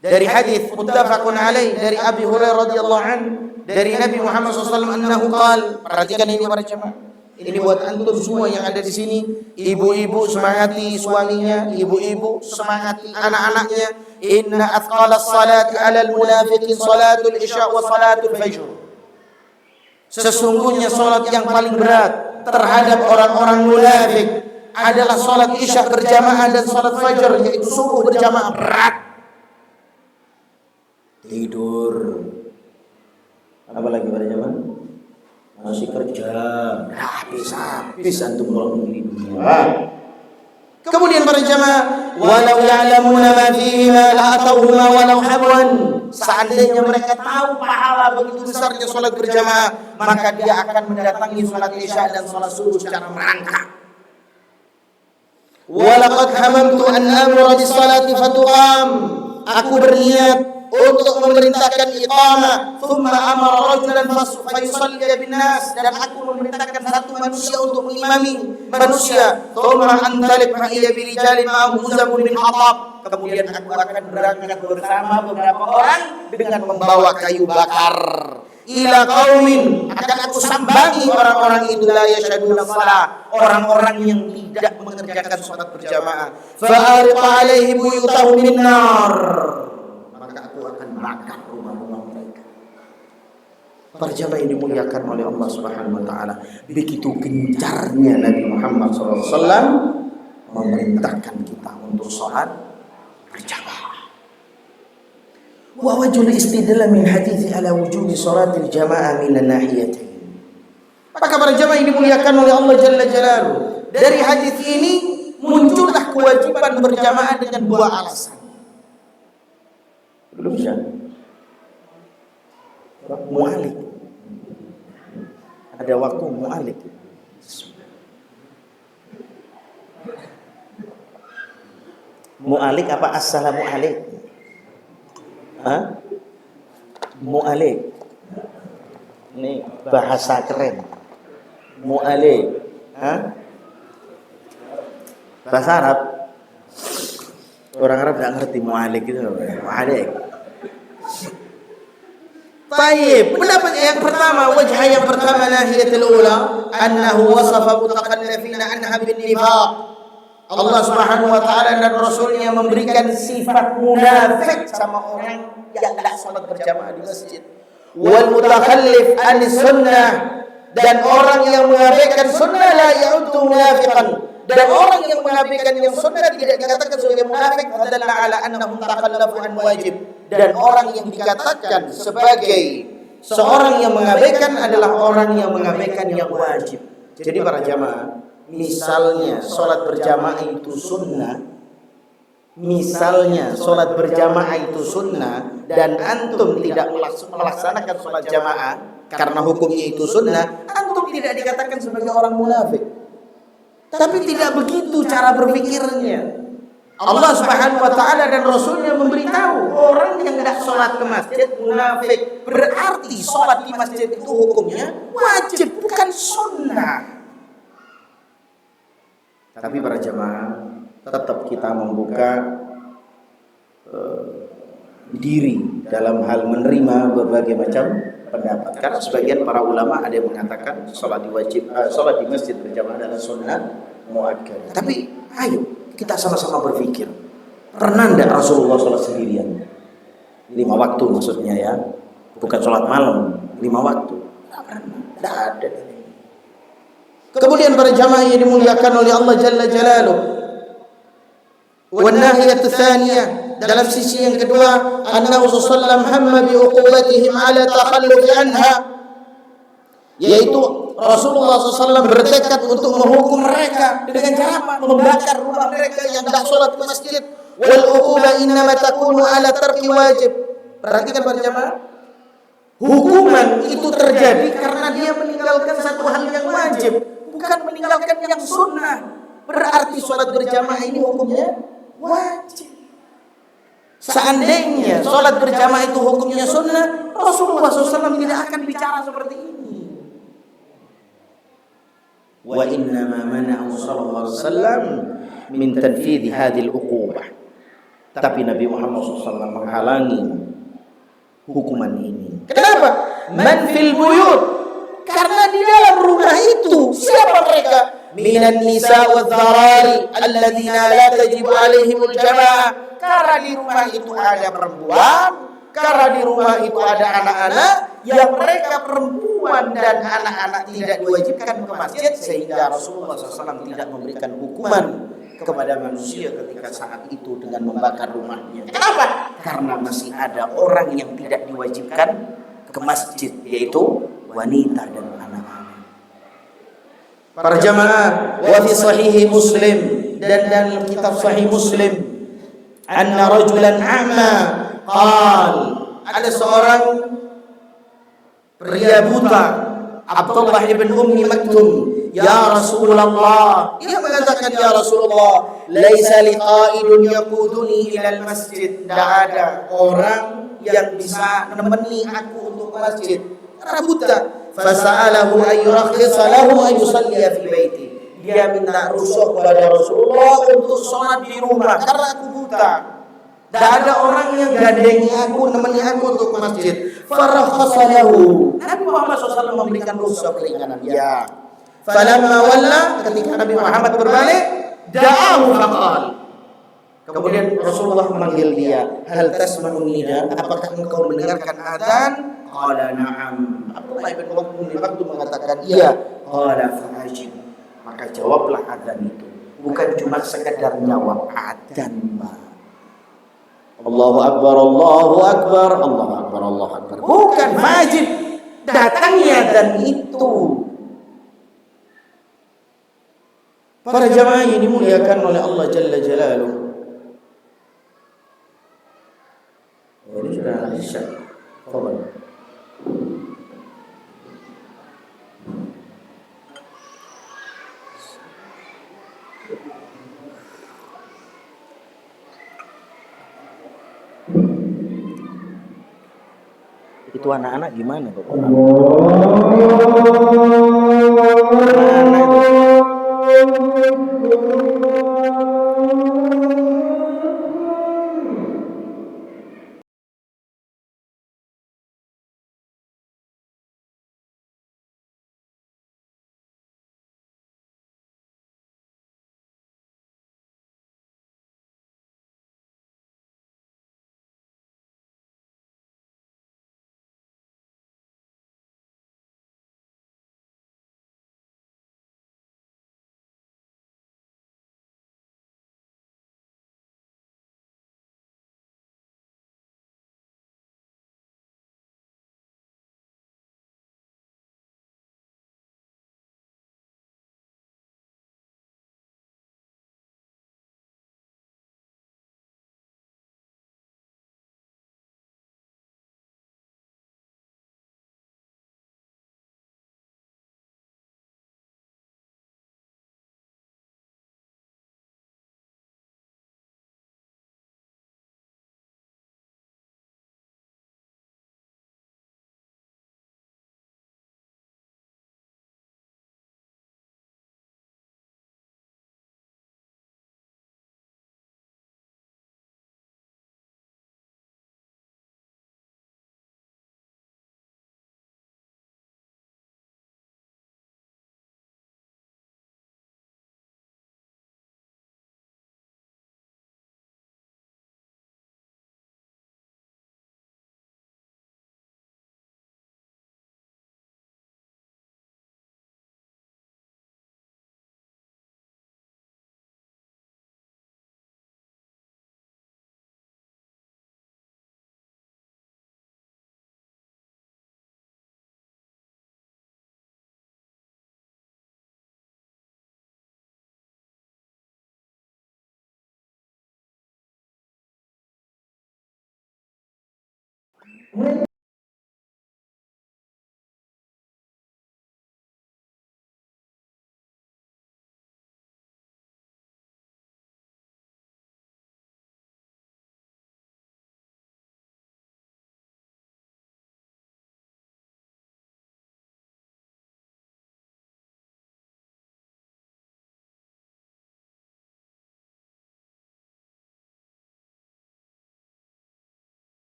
S2: Dari hadis muttafaqun alaihi dari Abi Hurairah radhiyallahu anhu dari Nabi Muhammad SAW annahu qala, perhatikan ini para jamaah. Ini buat antum semua yang ada di sini. Ibu-ibu semangati suaminya, ibu-ibu semangati anak-anaknya. Inna athqalas salati 'alal munafiqin salatul isya wa salatul fajr. Sesungguhnya salat yang paling berat terhadap orang-orang munafik adalah salat isya berjamaah dan salat fajar, yaitu subuh berjamaah. Berat. Tidur. Apalagi pada zaman masih kerja, habis antum kalau di dunia. Kemudian para jamaah, walau ya'lamuna ma fihi ma la atauhuma walau habwan. Seandainya mereka tahu pahala begitu besarnya salat berjamaah, maka dia akan mendatangi salat isya dan salat subuh secara merangkak. Walaqad hamamtu an amura bis salati fatuqam. Aku berniat untuk memerintahkan iqamah, thumma amara rajulan fayusalli bin nas, dan aku memerintahkan satu manusia untuk mengimami manusia, thumma antalik ma'iya bi rijalin ma'ahum muzabun min hatab. Kemudian aku akan berangkat bersama beberapa orang dengan membawa kayu bakar. Ila qaumin, akan aku sambangi orang-orang itu la yashaduna shalah, orang-orang yang tidak mengerjakan salat berjamaah. Fa ariqa alaihim buyutahum min nar, maka aku akan bakar rumah-rumah mereka. Para jamaah yang dimuliakan oleh Allah Subhanahu wa taala, begitu gencarnya Nabi Muhammad SAW memerintahkan kita untuk salat berjamaah. Wa wajhul istidlal min hadithi ala wujubi salatil jamaah min an-nahiyatain. Maka para jamaah ini dimuliakan oleh Allah Jalla Jalaluhu. Dari hadis ini muncullah kewajiban berjamaah dengan dua alasan. Belum bisa. Mu'alik. Ada waktu mu'alik. Mu'alik apa assalamu alaik? Mu'alik. Ini bahasa keren. Mu'alik. Bahasa Arab. Orang Arab tidak ngerti mu'alik itu. Mu'alik. Baik, pendapat yang pertama, wajah yang pertama nahiyatul ula annahu wasafa mutakallifina anha bin nifaq. Allah Subhanahu wa taala dan rasulnya memberikan sifat munafik sama orang yang tidak salat berjamaah di masjid. Wal mutakhallif an sunnah, dan orang yang mengabaikan sunnah la ya'uddu munafiqan. Dan orang yang mengabaikan yang sunnah tidak dikatakan sebagai munafik, adalah ala annahu takhallafu an wajib. Dan orang yang dikatakan sebagai seorang yang mengabaikan adalah orang yang mengabaikan yang wajib. Jadi para jamaah, misalnya sholat berjamaah itu sunnah, dan antum tidak melaksanakan sholat jamaah karena hukumnya itu sunnah, antum tidak dikatakan sebagai orang munafik. Tapi tidak begitu cara berpikirnya. Allah Subhanahu wa taala dan rasulnya memberitahu orang yang tidak sholat ke masjid munafik. Berarti sholat di masjid itu hukumnya wajib, bukan sunnah. Tapi para jemaah, tetap kita membuka diri dalam hal menerima berbagai macam pendapat. Karena sebagian para ulama ada yang mengatakan sholat di masjid berjamaah adalah sunnah muakkadah. Tapi ayo kita sama-sama berpikir, pernah tidak Rasulullah sholat sendirian? 5 waktu maksudnya ya, bukan sholat malam, 5 waktu. Tidak pernah, tidak ada. Kemudian para jamaah yang dimuliakan oleh Allah Jalla Jalaluhu, wan nahiyatu tsaniyah, dalam sisi yang kedua, annahu sallallahu hamma bi uqubatihim ala takhalluf anha, yaitu Rasulullah SAW bertekad untuk menghukum mereka dengan cara membakar rumah mereka yang tidak sholat ke masjid. Wal uqubah innama takunu ala tarki wajib. Perhatikan para jamaah, hukuman itu terjadi karena dia meninggalkan satu hal yang wajib, bukan meninggalkan yang sunnah. Berarti sholat berjamaah ini hukumnya wajib. Seandainya sholat berjamaah itu hukumnya sunnah, Rasulullah SAW tidak akan bicara seperti ini. Wa innama mana'u sallallahu alaihi wasallam min tanfidhi hadhil uqubah. Tapi Nabi Muhammad SAW menghalangi hukuman ini. Kenapa? Man fil buyut, karena di dalam rumah itu siapa mereka? Minan nisa wa dzarari alladzina la tajibu alaihimul jamaah. Karena di rumah itu ada perempuan, karena di rumah itu ada anak-anak yang mereka perempuan dan anak-anak tidak diwajibkan ke masjid, sehingga Rasulullah SAW tidak memberikan hukuman kepada manusia ketika saat itu dengan membakar rumahnya. Kenapa? Karena masih ada orang yang tidak diwajibkan ke masjid, yaitu wanita dan anak-anak. Para jamaah, wa fi sahihi Muslim, dan dalam kitab Sahih Muslim, anna rajulan a'ma qal, ada seorang pria buta, Abdullah ibn Ummi Maktum, ya Rasulullah, dia mengatakan, ya Rasulullah, laisa liqa'idun yaquduni ilal masjid, tidak ada orang yang bisa menemani aku untuk ke masjid, karena buta. Fasa'alahu ayyurakhisa lahu ayyusalliya fi baiti, dia minta rukhsah kepada Rasulullah untuk sholat di rumah karena aku buta. Tidak ada orang yang gandengi aku, nemeni aku untuk ke masjid. Farakhasa lahu, Nabi Muhammad SAW memberikan rukhsah keringanan. Ya. Falamma walla, ketika Nabi Muhammad berbalik, da'ahu faqal. Kemudian Rasulullah memanggil dia, hal tasma'un nida, apakah engkau mendengarkan azan? Qala na'am. Abdullah bin Ummi Maktum mengatakan, iya. Qala fa'ajib, maka jawablah azan itu. Bukan cuma sekedar jawab azan, Allahu Akbar, Allahu Akbar, Allahu Akbar, Allahu Akbar. Bukan wajib datangnya dan itu. Para jamaah yang dimuliakan oleh Allah Jalla Jalaluh. Ini sudah isya. Tafadhal. Itu anak-anak gimana Bapak?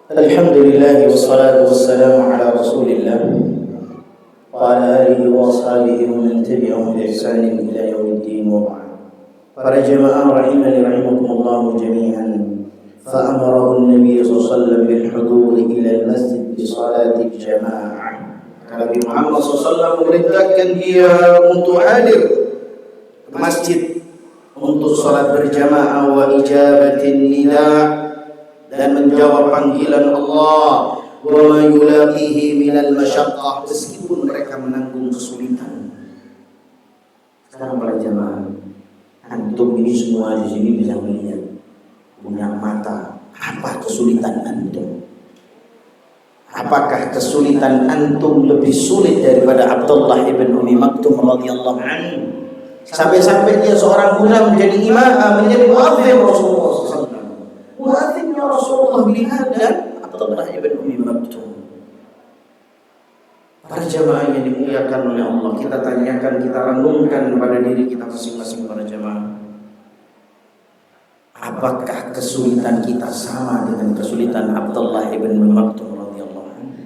S2: Alhamdulillah wassalatu wassalamu ala Rasulillah wa ala alihi wa ashabihi wa man tabi'ahum bi ihsanin ila yaumiddin wa ba'd. Para jemaah rahimani rahimakumullah jami'an. Fa'amarahu an-nabiy sallallahu alaihi wasallam bil hudur ila al-masjid bi salati al-jamaah. Nabi Muhammad SAW memerintahkan dia untuk hadir ke masjid untuk salat berjamaah wa ijabatin nida, dan menjawab panggilan Allah, wa ma yulaqihi minal masyaqqah, meskipun mereka menanggung kesulitan. Sekarang para jamaah, antum ini semua di sini bisa melihat, punya mata, apa kesulitan antum? Apakah kesulitan antum lebih sulit daripada Abdullah ibn Ummi Maktum radhiyallahu anhu? Sampai-sampai dia seorang budak menjadi imam, menjadi muadzin Rasulullah SAW. Muadzinnya Rasulullah melihat dan Abdullah ibn Ummi Maktum. Para jamaah yang dimuliakan oleh Allah, kita tanyakan, kita renungkan pada diri kita masing-masing para jamaah. Apakah kesulitan kita sama dengan kesulitan Abdullah ibn Ummi Maktum radhiyallahu anhu?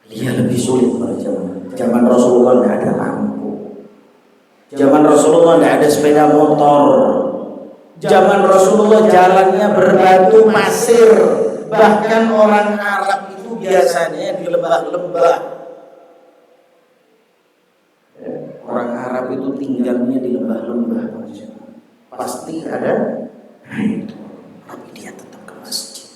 S2: Dia lebih sulit para jamaah. Zaman Rasulullah tidak ada lampu. Zaman Rasulullah tidak ada sepeda motor. Zaman Rasulullah jalannya berbatu pasir. Bahkan orang Arab itu biasanya di lembah-lembah. Orang Arab itu tinggalnya di lembah-lembah. Pasti ada itu, tapi dia tetap ke masjid.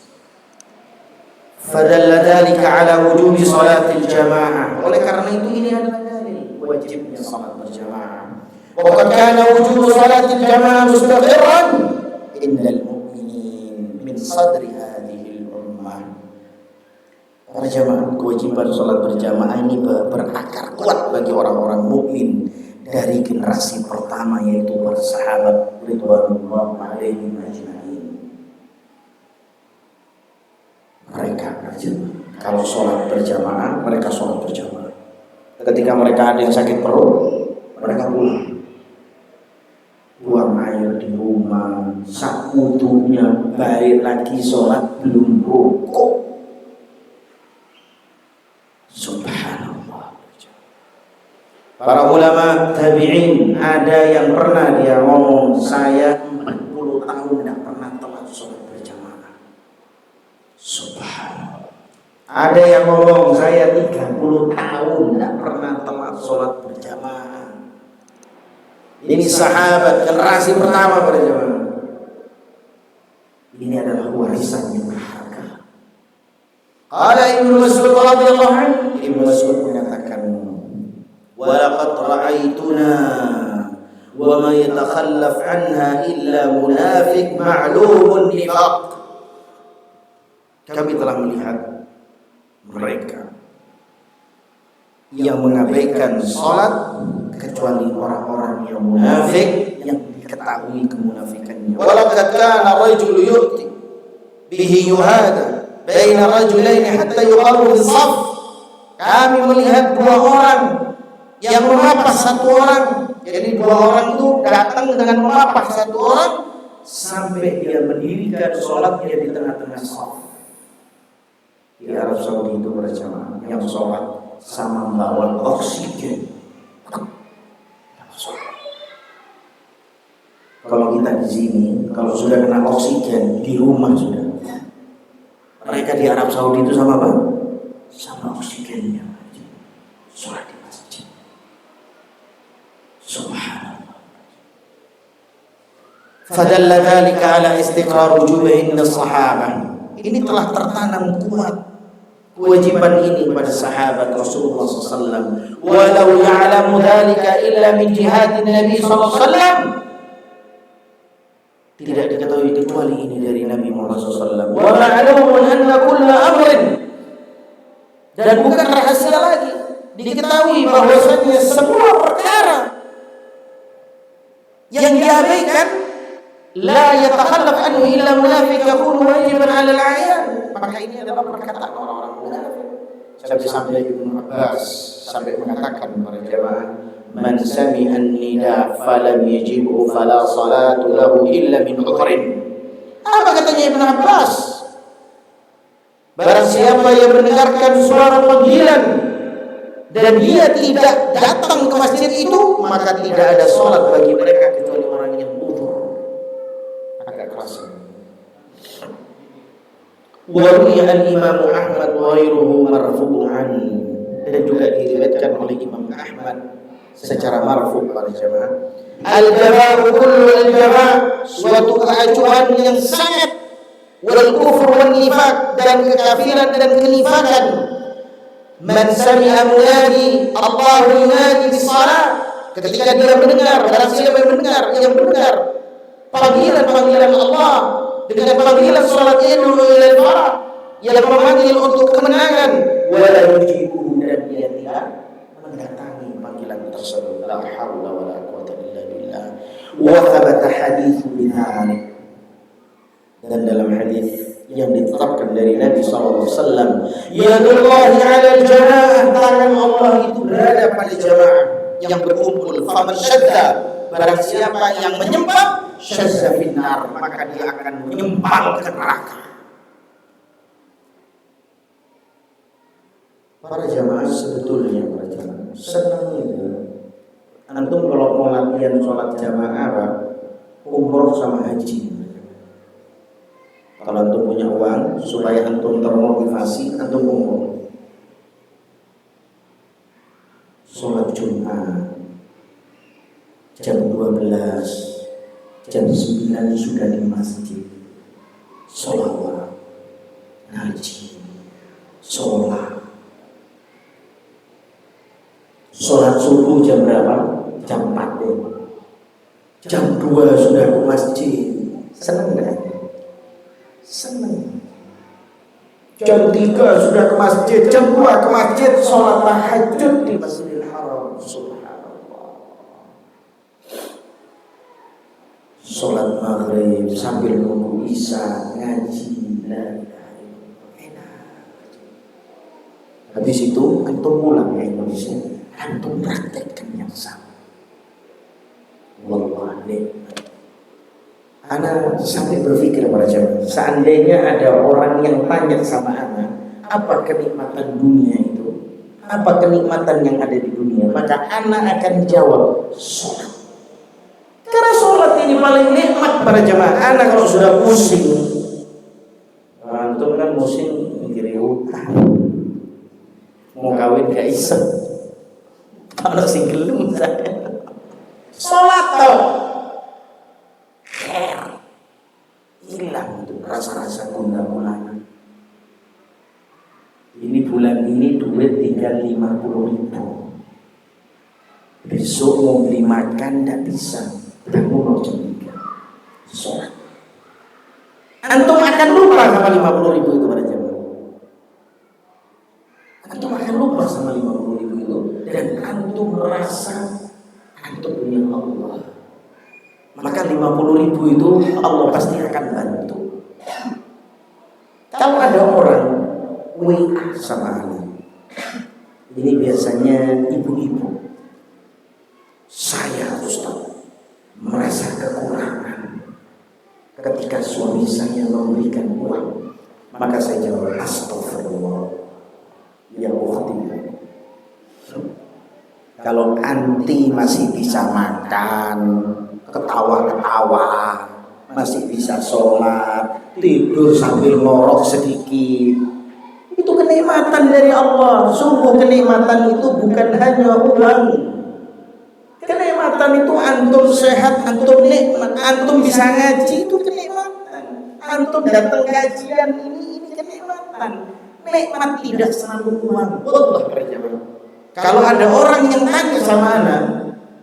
S2: Fadalla dzalika ala wujubi salatil jamaah. Oleh karena itu ini adalah dalil wajibnya salat berjamaah. Wa qad kana wujubu salatil jamaah mustaqirran indal mu'minin min sadri hadhihi al-ummah. Para jamaah, kewajiban salat berjamaah ini berakar kuat bagi orang-orang mukmin dari generasi pertama, yaitu para sahabat ridwanullah alaihim ajma'in. Mereka kalau sholat berjamaah, mereka sholat berjamaah. Ketika mereka ada yang sakit perut, mereka buang air di rumah, sakutunya, balik lagi sholat, belum rukuk. Subhanallah. Para ulama tabi'in ada yang pernah dia ngomong, saya 40 tahun tidak pernah telat sholat berjamaah. Subhanallah. Ada yang ngomong, saya 30 tahun tidak pernah telat sholat berjamaah. Ini sahabat generasi pertama berjamaah. Ini adalah warisan yang berharga. Qala Ibnu Mas'ud radhiyallahu anhu, Ibnu Mas'ud mengatakan, walaqad ra'aituna wa ma yatakhallaf anha illa munafiq ma'lumun nifaq. Kami telah melihat mereka yang mengabaikan salat kecuali orang-orang yang munafik yang diketahui kemunafikannya. Walaqad kana rajul yu'ti bihi yuhada baina rajulaini hatta yuqarru bis-saff. Kami melihat dua orang yang memapas satu orang. Jadi dua orang itu datang dengan memapas satu orang sampai dia mendirikan sholatnya di tengah-tengah shaf. Di Arab Saudi itu berjamaah yang sholat sama membawa oksigen. Kalau kita di sini, kalau sudah kena oksigen di rumah sudah. Mereka di Arab Saudi itu sama apa? Sama oksigennya. Sholat di masjid. Subhanallah. Fadalla dzalika ala istiqrar wujubi inda sahabah. Ini telah tertanam kuat kewajiban ini pada sahabat Rasulullah SAW. Walau ya'lamu dzalika illa min jihadin Nabi SAW. Tidak diketahui kecuali ini dari Nabi Muhammad SAW. Wa ma'lumun anna kulla amrin, dan bukan rahasia lagi, diketahui bahwasanya semua perkara yang diabaikan la yatakhallaf anhu illa munafiq yakunu wajiban 'ala al-'ayyan. Maka ini adalah perkataan orang-orang munafik. Sampai Ibnu Abbas sampai mengatakan para jamaah, man sami'a an-nida falam yajibu fala salatu lahu illa min ukhrin. Apa katanya Ibnu Abbas? Barang siapa yang mendengarkan suara panggilan dan dia tidak datang ke masjid itu, maka tidak ada salat bagi mereka kecuali orang yang uzur. Agak keras. Wa ruwiya al-Imam Ahmad wa ghairuhu marfu'an, dan juga diriwayatkan oleh Imam Ahmad secara marfu' para jamaah. Al-jamaa'u kullu al-jama', suatu keacuan yang sangat, wal kufur wan nifaq, dan kekafiran dan kenifakan. Man sami'a munadi Allahu yunadi bis-shalah, ketika dia mendengar, barang siapa yang mendengar panggilan Allah dengan panggilan salat yad'u ila al-farah, yang memanggil untuk kemenangan, wala yujibu, dan dia tidak mendatangi panggilan tersebut. La haula wala quwwata illa billah. Wa thabata haditsu bidzalik, dan dalam hadis yang ditetapkan dari Nabi SAW. Yadullahi 'alal jamaah, tangan Allah itu berada pada jamaah yang berkumpul. Faman syadda, barang siapa yang menyimpang, syazza finnar, maka dia akan menyimpang ke neraka. Para jamaah sebetulnya, para jamaah senang itu. Antum kalau mau latihan sholat jamaah, umroh sama haji. Kalau antum punya uang, supaya antum termotivasi, antum umroh. Sholat Jumat jam 12, jam 9 sudah di masjid. Sholawat, ngaji, sholat. Sholat subuh jam berapa? Jam 4 deh. Jam 2 sudah ke masjid. Senang gak? Senang. Jam 3 sudah ke masjid. Jam 2 ke masjid. Sholat tahajud di Masjidil Haram. Subhanallah. Sholat maghrib sambil nunggu isya, ngaji. Enak. Habis itu antum pulang ke Indonesia, antum praktekkan yang sama. Wallahi, ana sampai berpikir para jemaah, seandainya ada orang yang tanya sama ana, apa kenikmatan dunia itu, apa kenikmatan yang ada di dunia, maka ana akan jawab sholat. Karena sholat ini paling nikmat para jemaah. Ana kalau sudah pusing, antum kan pusing mikirin utang, mau kawin gak iso, kalau sing gelem saya sholat tau, hilang itu rasa-rasa gundah-gulana. Ini bulan ini duit tinggal 50.000. Besok mau beli makan tidak bisa, bangun mau jam 3 sholat. Antum akan lupa sama 50.000 itu pada jamaah. Antum akan lupa sama 50.000 itu, dan antum merasa antum punya Allah. Maka 50.000 itu Allah pasti akan bantu. Kalau ada orang WA sama ana, ini biasanya ibu-ibu, saya Ustaz merasa kekurangan ketika suami saya memberikan uang. Maka saya jawab, astagfirullah ya ukhti, kalau anti masih bisa makan, ketawa-ketawa, masih bisa sholat, tidur sambil ngorok sedikit, itu kenikmatan dari Allah. Sungguh kenikmatan itu bukan hanya uang. Kenikmatan itu antum sehat, antum nikmat, antum bisa ngaji, itu kenikmatan. Antum datang kajian ini kenikmatan. Nikmat tidak selalu uang. Allah berjamaah. Kalau ada orang yang tanya sama ana,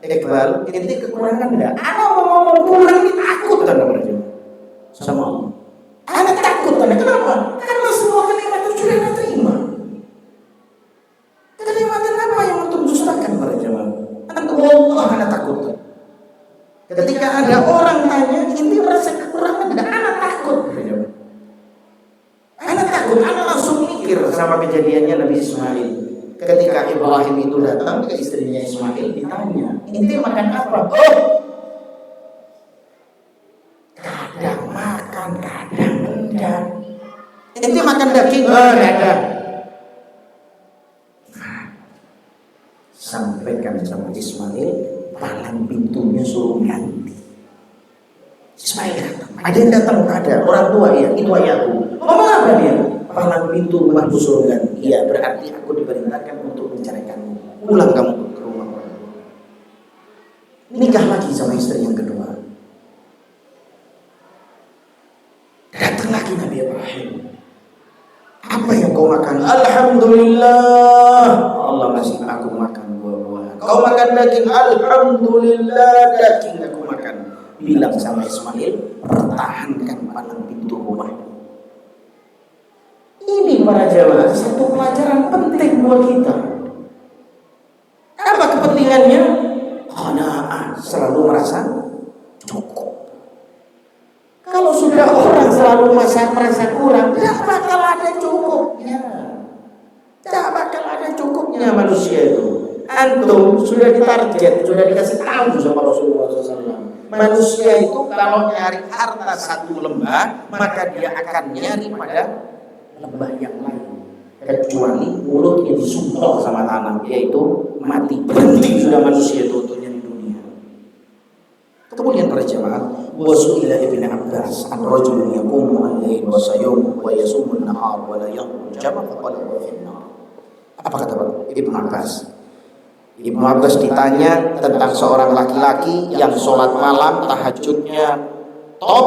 S2: Iqbal, ini kekurangan enggak? Ana mau ngomong kurang ini takut tanda berjamaah sama Allah. Ana takut tanda, kenapa? Karena semua kenikmatan sudah ana terima. Kenikmatan apa yang antum dustakan berjamaah? Allah, ana takut. Ketika ada orang tanya, ini merasa kekurangan enggak? Ana takut. Ana takut, ana langsung mikir sama kejadiannya Nabi Ismail. Ketika Ibrahim itu datang ke istrinya Ismail, ditanya, "Inti makan apa?" "Oh, kadang makan, kadang enggak." "Inti makan daging?" "Oh, enggak." Sampaikan sama Ismail, palang pintunya suruh ganti. Ismail datang. Ada yang datang? Ada. Orang tua ya, itu ayahku. Ngomong apa dia? Palang pintu rumahku suruh ganti. Iya, berarti aku diperintahkan untuk menceraikanmu. Pulang kamu ke rumah orang tua. Nikah lagi sama istri yang kedua. Datang lagi Nabi Ibrahim. Apa yang kau makan? Alhamdulillah, Allah masih aku makan buah-buahan. Kau makan daging? Alhamdulillah, daging aku makan. Bilang sama Ismail, pertahankan palang pintu rumah. Ini para jamaah satu pelajaran penting buat kita. Apa kepentingannya? Qanaah, selalu merasa cukup. Kalau sudah orang selalu merasa kurang, tidak bakal ada cukupnya. Tidak bakal ada cukupnya manusia itu. Antum sudah ditarget, sudah dikasih tahu sama Rasulullah SAW. Manusia itu kalau nyari harta satu lembah, maka dia akan nyari pada lembah yang lain. Kecuali mulutnya disumpel sama tanah, yaitu mati. Berhenti sudah manusia itu untuk nyari dunia. Kemudian para jemaah, wasu'ila ibn Abbas an rajulun yaqumu al-lail wa sayum wa yasumu an-nahar wa la yaqum jama' faqala wa fi an-nar. Apa kata Ibnu Abbas? Ibnu Abbas ditanya tentang seorang laki-laki yang sholat malam tahajudnya top,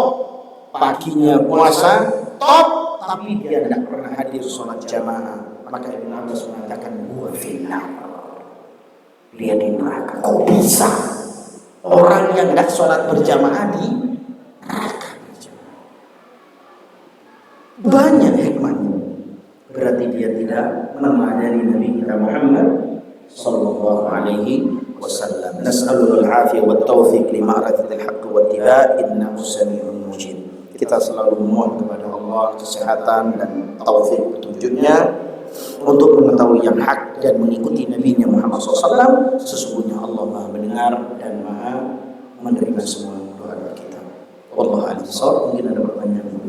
S2: paginya puasa top, tapi dia tidak pernah hadir sholat jamaah. Maka Ibnu Abbas mengatakan huwa finnar, dia di neraka. Kok bisa orang yang tidak sholat berjamaah di neraka? Banyak hikmahnya. Berarti dia tidak meneladani Nabi kita Muhammad sallallahu alaihi wasallam. Nas'alul afiyah wa taufiq li ma'rifatil haqq wa ittiba' innahu samii'un mujib. Kita selalu memohon kepada Allah kesehatan dan taufik petunjuknya untuk mengetahui yang hak dan mengikuti Nabi-Nya Muhammad SAW. Sesungguhnya Allah Maha mendengar dan Maha menerima semua doa kita. Wallahu a'lam bishawab. Mungkin ada pertanyaan yang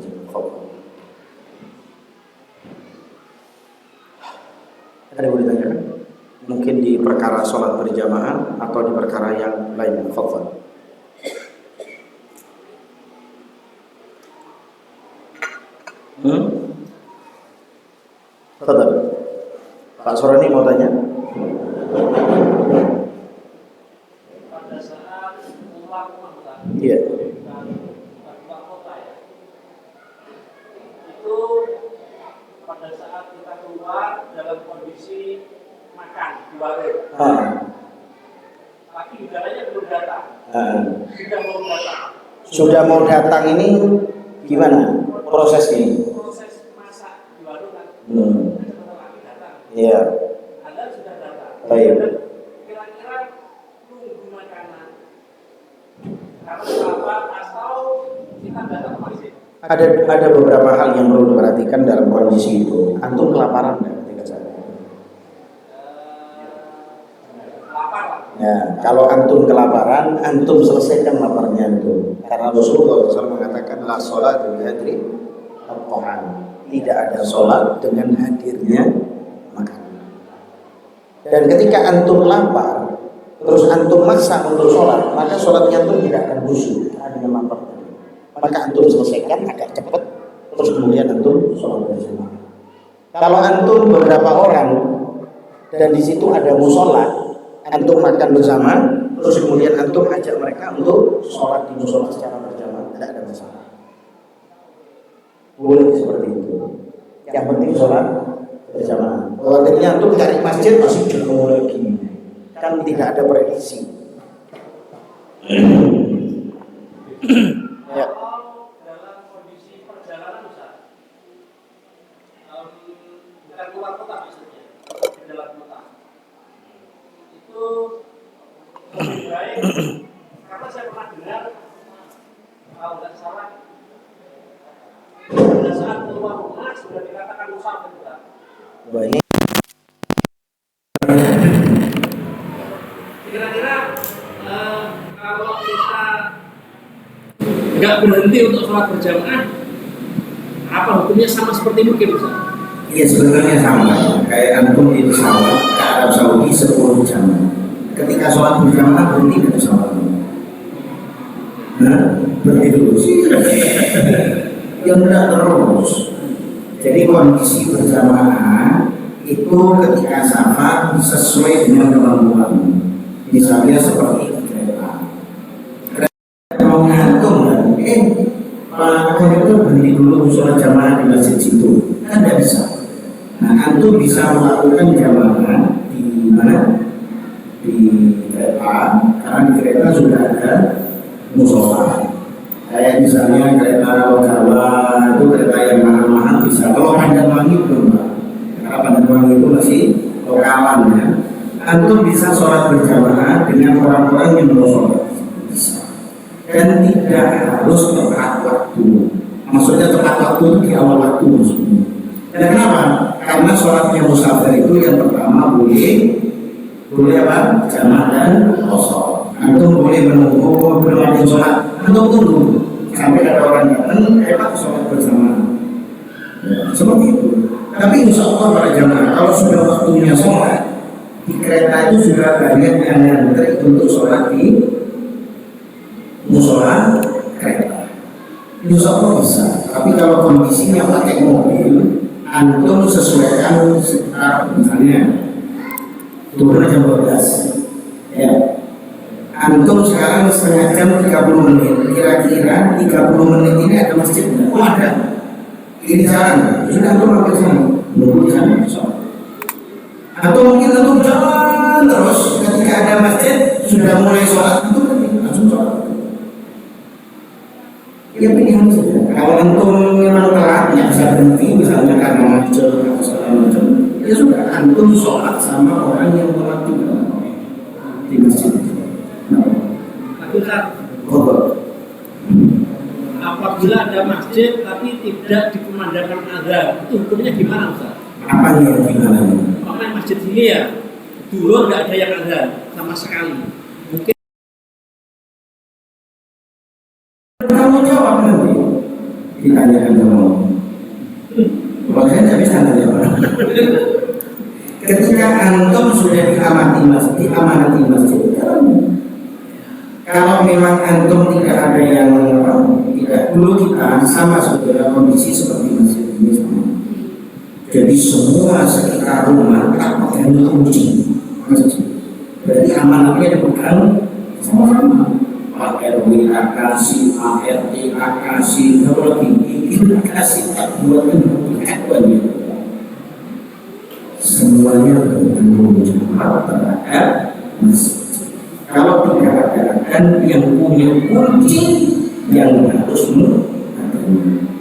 S2: ada boleh ditanyakan? Mungkin di perkara sholat berjamaah atau di perkara yang lain. Fadhal. Fadhal. Pak Sorani mau tanya?
S3: Pada saat pulang
S2: Iya.
S3: itu pada saat kita keluar dalam kondisi makan di warung, tapi udaranya belum datang, sudah mau datang.
S2: Sudah mau datang ini gimana prosesnya?
S3: Proses masak di warung kan, sebentar lagi datang.
S2: Iya.
S3: Anda sudah datang.
S2: Baik.
S3: Dan kira-kira tunggu makanan karena lapar atau kita datang ke masjid.
S2: Ada beberapa hal yang perlu diperhatikan dalam kondisi itu. Antum kelaparan nggak ketika saat itu?
S3: Lapar lah.
S2: Ya, kalau antum kelaparan, antum selesaikan laparnya antum. Karena Rasulullah SAW mengatakan la sholat bi hadri at-ta'am. Tidak ada sholat dengan hadirnya makanan. Dan ketika antum lapar, terus antum maksa untuk sholat, maka sholatnya antum tidak akan khusyuk karena lapar. Maka antum selesaikan agak cepat, terus kemudian antum sholat berjamaah. Kalau antum beberapa orang dan di situ ada musola, antum makan bersama, terus kemudian antum ajak mereka untuk sholat di musola secara berjamaah, tidak ada masalah. Boleh seperti itu. Yang penting sholat berjamaah. Kalau tadinya antum cari masjid masih jauh lagi, kan tidak ada prediksi. Ya.
S3: Kalau dalam kondisi perjalanan Ustaz, bukan keluar kota maksudnya, di dalam kota, itu lebih baik, karena saya pernah dengar, kalau tidak salah, pada saat keluar rumah sudah dikatakan musafir Ustaz.
S2: Banyak.
S3: Kira-kira kalau kita nggak berhenti untuk sholat berjamaah, apa hukumnya sama seperti mungkin Ustaz?
S2: Iya sebenarnya sama. Kayak antum di pesawat ke Arab Saudi 10 jam. Ketika sholat berjamaah berhenti dari pesawat. Berhenti dulu sih. Yang tidak terus. Jadi kondisi berjamaah itu ketika safar sesuai dengan kemampuan. Misalnya seperti kereta. Mau ngantung kan? Kalau itu berhenti dulu sholat jamaah di masjid situ, kan tidak bisa. Nah, antum bisa melakukan jamaah di mana? Di kereta, karena di kereta sudah ada musola. Kayak misalnya kereta Logawa itu kereta yang mahal-mahal bisa. Kalau Pandanwangi belum, Pak. Karena Pandanwangi itu masih lokalan ya. Antum bisa sholat berjamaah dengan orang-orang yang mau sholat. Bisa. Dan tidak harus tepat waktu.
S4: Maksudnya tepat waktu itu di awal waktu maksudnya. Dan kenapa? Karena sholatnya musafir itu yang pertama boleh apa? Jamaah dan kosong. Antum boleh menunggu belum ada sholat, antum tunggu sampai ada orang datang, hebat sholat bersama. Seperti itu. Tapi insya Allah para jamaah, kalau sudah waktunya sholat di kereta itu sudah banyak yang ngantri untuk sholat di musola kereta. Insya Allah bisa. Tapi kalau kondisinya pakai mobil, antum sesuaikan sekitar misalnya turun jam 12. Ya. Antum sekarang setengah jam 30 menit. Kira-kira 30 menit ini ada masjid enggak? Oh ada. Ini jalan. Sudah antum ambil sana. Nunggu di sana sholat. Atau mungkin antum jalan terus ketika ada masjid sudah mulai sholat antum langsung sholat. Ya pilihan saja. Kalau antum memang telat nggak bisa berhenti misalnya karena macet atau segala macam, ya sudah antum sholat sama orang yang sholat di masjid.
S3: Tapi Ustaz,
S4: Oh,
S3: apabila ada masjid tapi tidak dikumandangkan azan, itu hukumnya gimana Ustaz?
S4: apa yang gimana?
S3: Makanya masjid ini ya dulu nggak ada yang azan sama sekali. Mungkin
S4: Kamu jawab nanti. Ditanyakan sama kalau saya tidak bisa menjawab. Ketika antum sudah diamanati masjid, kalau memang antum tidak ada yang tidak, dulu kita sama saudara kondisi seperti masjid ini sama. Jadi semua sekitar rumah tak pakai kunci masjid. Berarti amanatnya dipegang sama-sama. Pak RW akasi, ART akasi, kalau lagi ini akasi tak buatkan pengakuan itu. Semuanya bertanggung jawab terhadap masjid. Kalau tidak ada dan yang punya kunci yang harus mengatakan.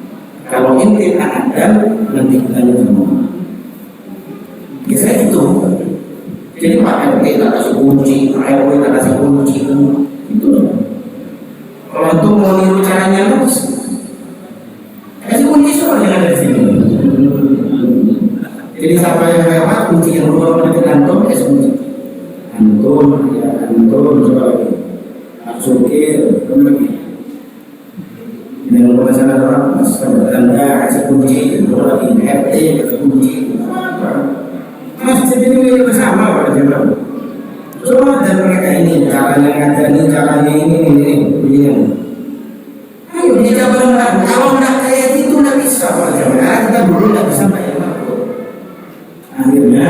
S4: Kalau ente tak ada, nanti kita semua. Ya saya itu. Jadi Pak RW tak kasih kunci, Pak RW tak kasih kunci itu. Kalau itu mau niru caranya harus kasih kunci soal yang ada di sini. Jadi siapa yang lewat kunci yang keluar dari kantor kasih kunci. Antum, ya antum coba lagi. Masukir, lagi. Yang masalah orang masuk anda kasih kunci, coba lagi RT kasih kunci. Masjid ini bersama Pak Jemaah. Coba dan mereka ini caranya ada ini caranya ini begini. Ayo kita bareng-bareng. Kalau nggak kayak gitu nggak bisa Pak Jemaah. Kita dulu nggak bisa bayar makhluk. Akhirnya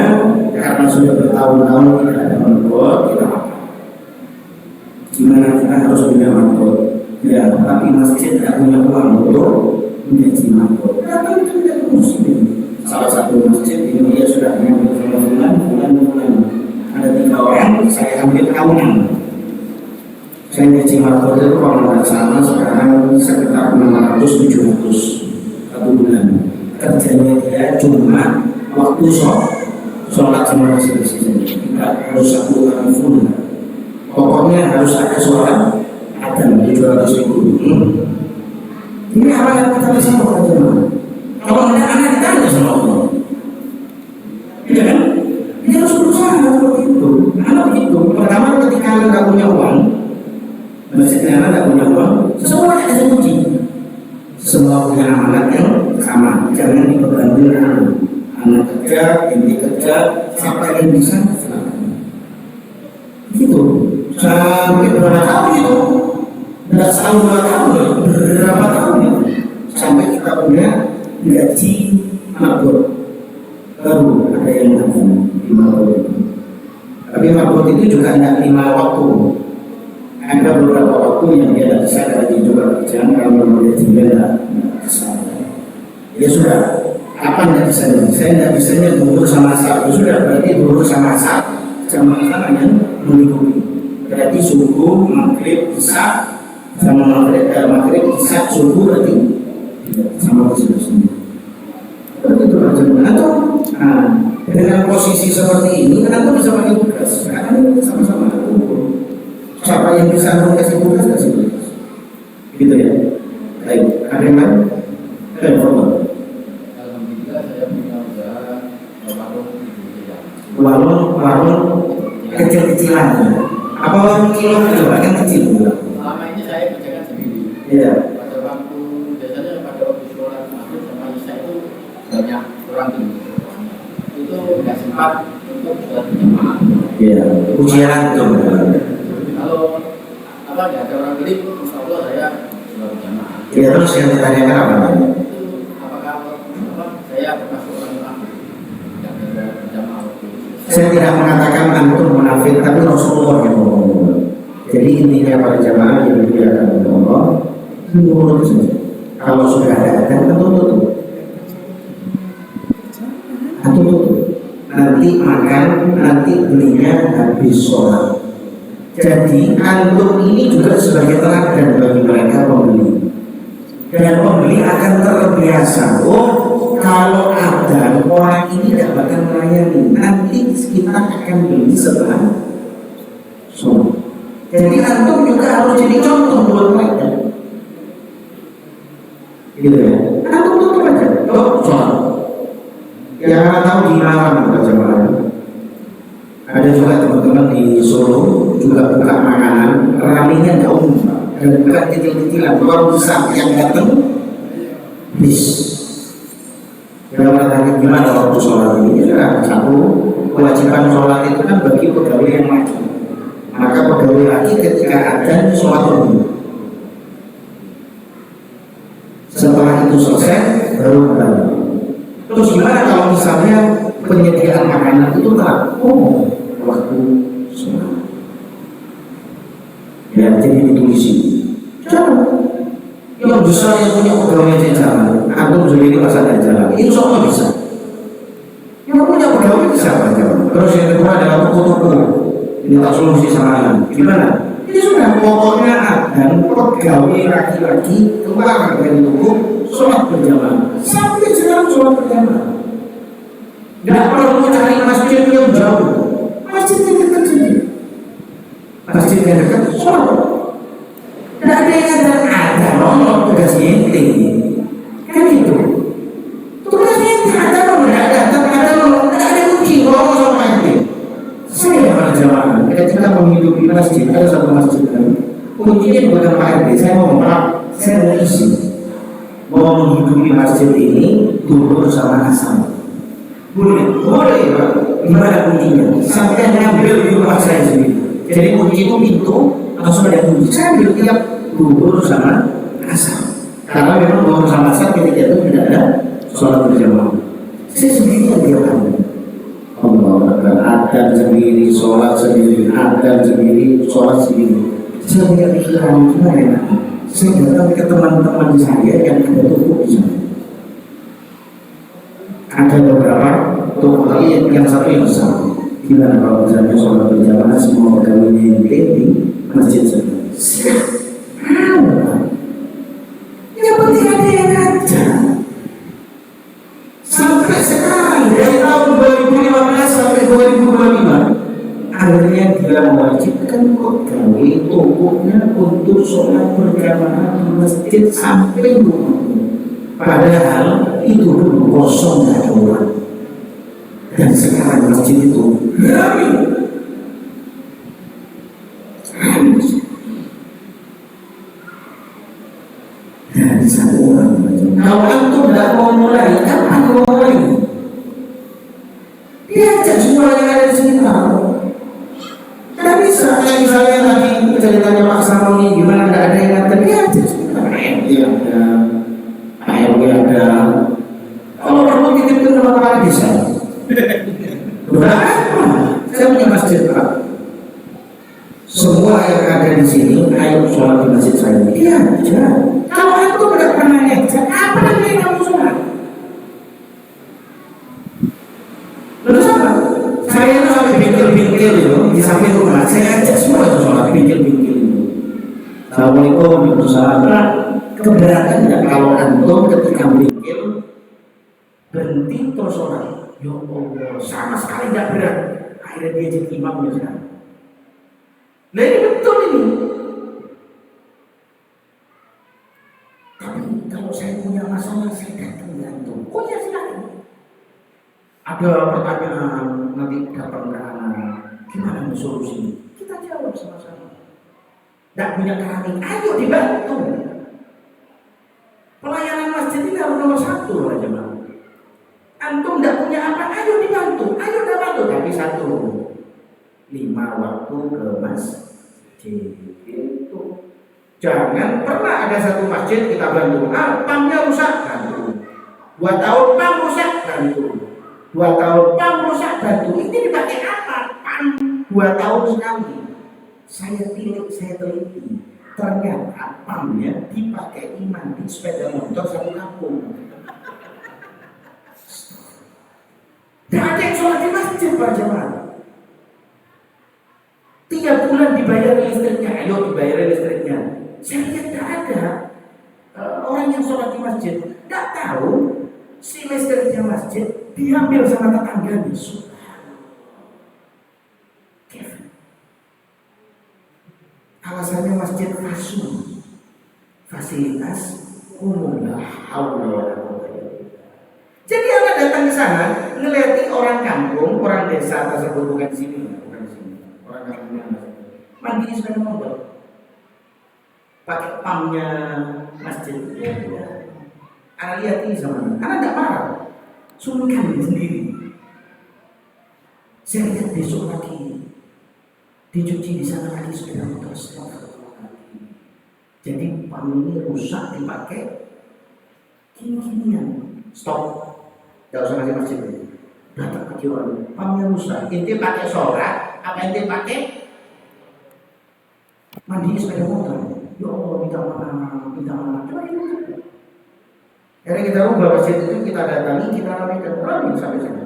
S4: karena sudah bertahun-tahun tidak ada makhluk, kita apa? Gimana kita harus punya makhluk? Ya, tapi masjid tidak punya uang untuk menjadi makhluk. Datang itu tidak muslim. Salah satu masjid di Indonesia sudah mengambil bulan. Ada 3 orang, saya ambil tahunan. Saya gaji makhluk itu kalau nggak salah sekarang sekitar 600-700 satu bulan. Kerjanya dia cuma waktu sholat sama masjid saja. Tidak harus satu hari full. Pokoknya harus ada sholat. Ada 700.000. Ini amanat kita bersama orang jemaah. Kalau ada anak ditanya sama Allah, ya kan? Dia harus berusaha seperti itu. Anak begitu. Pertama ketika anak nggak punya uang, masjidnya anak nggak punya uang, seseorang ada kunci. Semua punya amanat yang sama. Jangan dibebani anak kerja, ini kerja, siapa yang bisa silakan. Gitu. Sampai berapa tahun itu? Tidak setahun 2 tahun, berapa tahun itu? Sampai kita punya gaji makbul. Baru ada yang makan 5 waktu. Tapi makbul itu juga tidak 5 waktu. Ada beberapa waktu yang dia tidak bisa gaji juga kerjaan kalau dia tidak bisa. Ya sudah, kapan tidak bisa? Saya tidak bisanya dulu sama saat. Sudah berarti dulu sama saat jamaah yang mengikuti. Berarti subuh, maghrib, isya sama maghrib, isya, subuh berarti sama seterusnya. Begitu aja. Atau dengan posisi seperti ini, kenapa bisa pakai tugas? Karena ini sama-sama kumpul. Siapa yang bisa kasih tugas, kasih tugas. Gitu ya. Baik, ada yang lain?
S5: Alhamdulillah saya punya usaha warung di Jogja.
S4: Warung kecil-kecilan. Apa warung kilo coba kan kecil?
S5: Selama ini saya kerjakan sendiri.
S4: Iya.
S5: Pada waktu biasanya pada waktu sholat maghrib sama isya itu banyak orang tinggi. Itu nggak sempat untuk sholat berjamaah.
S4: Iya. Ujian tuh.
S5: Kalau apa nggak ada orang beli, insya Allah saya sholat berjamaah.
S4: Iya, terus yang ditanyakan apa?
S5: Itu apakah saya termasuk orang yang tidak ada berjamaah waktu itu?
S4: Saya tidak mengatakan antum munafik, tapi Rasulullah yang ngomong. Jadi intinya para jamaah yang dimuliakan oleh Allah, nurut saja. Kalau sudah ada adzan, tentu tutup. Atau tutup. Nanti makan, nanti belinya habis sholat. Jadi antum ini juga sebagai teladan bagi mereka pembeli. Dan pembeli akan terbiasa. Oh, kalau ada orang ini tidak bakal melayani, nanti kita akan beli setelah sholat. Jadi antum juga harus jadi contoh buat mereka. Gitu ya. Antum tutup aja. Oh, sholat. Yang tahu di malam berjamaah. Ada juga teman-teman di Solo juga buka makanan, ramenya nggak umum dan bukan kecil-kecilan. Kalau besar yang datang, bis. Yang bertanya gimana waktu sholat ini? Ya, satu kewajiban sholat itu kan bagi pegawai yang laki. Maka pegawai laki ketika ada sholat dulu. Setelah itu selesai, baru kembali. Terus gimana kalau misalnya penyediaan makanan itu telat? Oh, waktu sholat. Ya, jadi ditulis ini. Jangan. Yang besar yang punya pegawai jalan, antum sendiri masa ada jalan. Insya Allah bisa. Yang punya pegawai bisa apa jalan? Terus yang kedua adalah toko-toko. Ini tak solusi sama gimana? Ini sudah pokoknya ada pegawai laki-laki keluar dari toko sholat berjamaah. Sampai sekarang sholat berjamaah. Tidak perlu cari masjid yang jauh. Masjid yang dekat sini. Masjid yang dekat sholat. Tidak ada yang ada nolong tugasnya ente. Kan gitu. Tugasnya ente ada nolong, ada nolong, tidak ada kunci nolong sama ente. Saya para jamaah ketika menghidupi masjid, ada satu masjid kan. Kuncinya bukan Pak RT, saya mau saya mau isi. Mau menghidupi masjid ini dulu sama asal. Boleh, Pak. Gimana kuncinya? Sampai ngambil di rumah saya sendiri. Jadi kunci itu pintu langsung ada kunci. Saya ambil tiap duhur sama asar. Karena memang duhur sama asar ketika itu tidak ada sholat berjamaah. Saya sendiri yang biarkan. Allah Akbar, adzan sendiri, sholat sendiri, adzan sendiri, sholat sendiri. Saya punya pikiran gimana ya? Saya datang ke teman-teman saya yang ada toko di sana. Ada beberapa toko, tapi yang satu yang besar. Gimana kalau misalnya sholat berjamaah semua pegawainya yang di masjid sana? Siap. Yang penting ada yang ngajar. Sampai sekarang dari tahun 2015 sampai 2025 akhirnya dia mewajibkan pegawai tokonya untuk sholat berjamaah di masjid sampai rumah. Padahal itu dulu kosong, tidak ada orang. Dan sekarang masjid itu ramai. Dari satu orang. Kalau antum tidak mau mulai, kapan mau mulai? Diajak semua yang ada di sekitar. Tidak bisa. Misalnya tadi ceritanya Pak Samoni gimana tidak ada yang ngatain, diajak sekitar. RT ada. Kalau perlu titipkan sama Pak bisa. Berapa? Saya punya masjid Pak. Semua yang ada di sini, ayo sholat di masjid saya. Iya, jangan. Kalau aku tidak pernah ngecek, apa yang kamu sholat? Lalu apa? Saya itu sampai bingkil-bingkil itu di samping rumah. Saya ajak semua itu sholat bingkil-bingkil itu. Assalamualaikum warahmatullahi wabarakatuh. Keberatan tidak kalau antum ketika bingkil berhenti terus sholat? Ya Allah, sama sekali tidak berat. Akhirnya dia jadi imamnya sekarang. Nah ini betul ini. Tapi kalau saya punya masalah saya datang ya antum. Oh ya silakan. Ada pertanyaan nanti datang ke anak, gimana solusinya? Kita jawab sama-sama. Tidak punya keahlian, ayo dibantu. Pelayanan masjid ini harus nomor satu aja bang. Antum tidak punya apa, ayo dibantu, ayo dibantu. Tapi satu, 5 waktu ke masjid itu. Jangan pernah ada satu masjid kita bantu, pamnya rusak bantu. 2 tahun pam rusak bantu. 2 tahun pam rusak bantu. Ini dipakai apa? Pam 2 tahun sekali. Saya teliti. Ternyata pamnya dipakai iman di sepeda motor satu kampung. Tidak ada yang sholat di masjid Pak Jemaah. 3 bulan dibayar listriknya, ayo dibayar listriknya. Saya lihat tidak ada orang yang sholat di masjid. Tidak tahu si listriknya masjid diambil sama tetangganya. Alasannya masjid fasilitas umum lah. Jadi anda datang ke sana ngelihati orang kampung, orang desa tersebut bukan di sini, orang kampungnya mandi di sepeda motor, pakai pamnya masjid. Anda lihat ini sama anda tidak marah, sungkan sendiri. Saya lihat besok lagi dicuci di sana lagi sepeda motor lagi. Jadi pam ini rusak dipakai gini-ginian. Stop. Tidak usah ngasih masjid. Datang ke orang, pamnya rusak. Inti pakai sholat, apa inti pakai mandi sepeda motor. Ya Allah, minta maaf. Coba ini. Karena kita ubah masjid itu, kita datangi, kita rapikan sampai sana.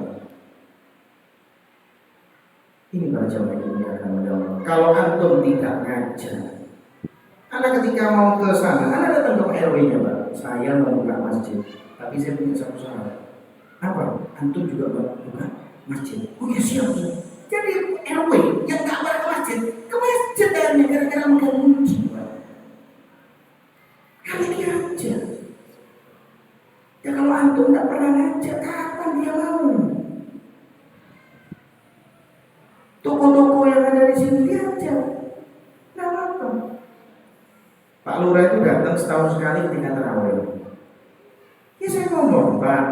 S4: Ini para jamaah yang akan menjawab. Kalau antum tidak ngajar, anda ketika mau ke sana, anda datang ke RW-nya, Pak. Saya mau buka masjid, tapi saya punya satu syarat. Apa? Antum juga buka masjid. Oh ya siap. Jadi RW yang tak pernah ke masjid akhirnya gara-gara mengganggu jiwa. Harus diajar. Ya kalau antum tak pernah ngajar, kapan dia mau? Toko-toko yang ada di sini diajar. Nggak apa-apa. Pak Lurah itu datang setahun sekali ketika tarawih. Ya saya ngomong, Pak,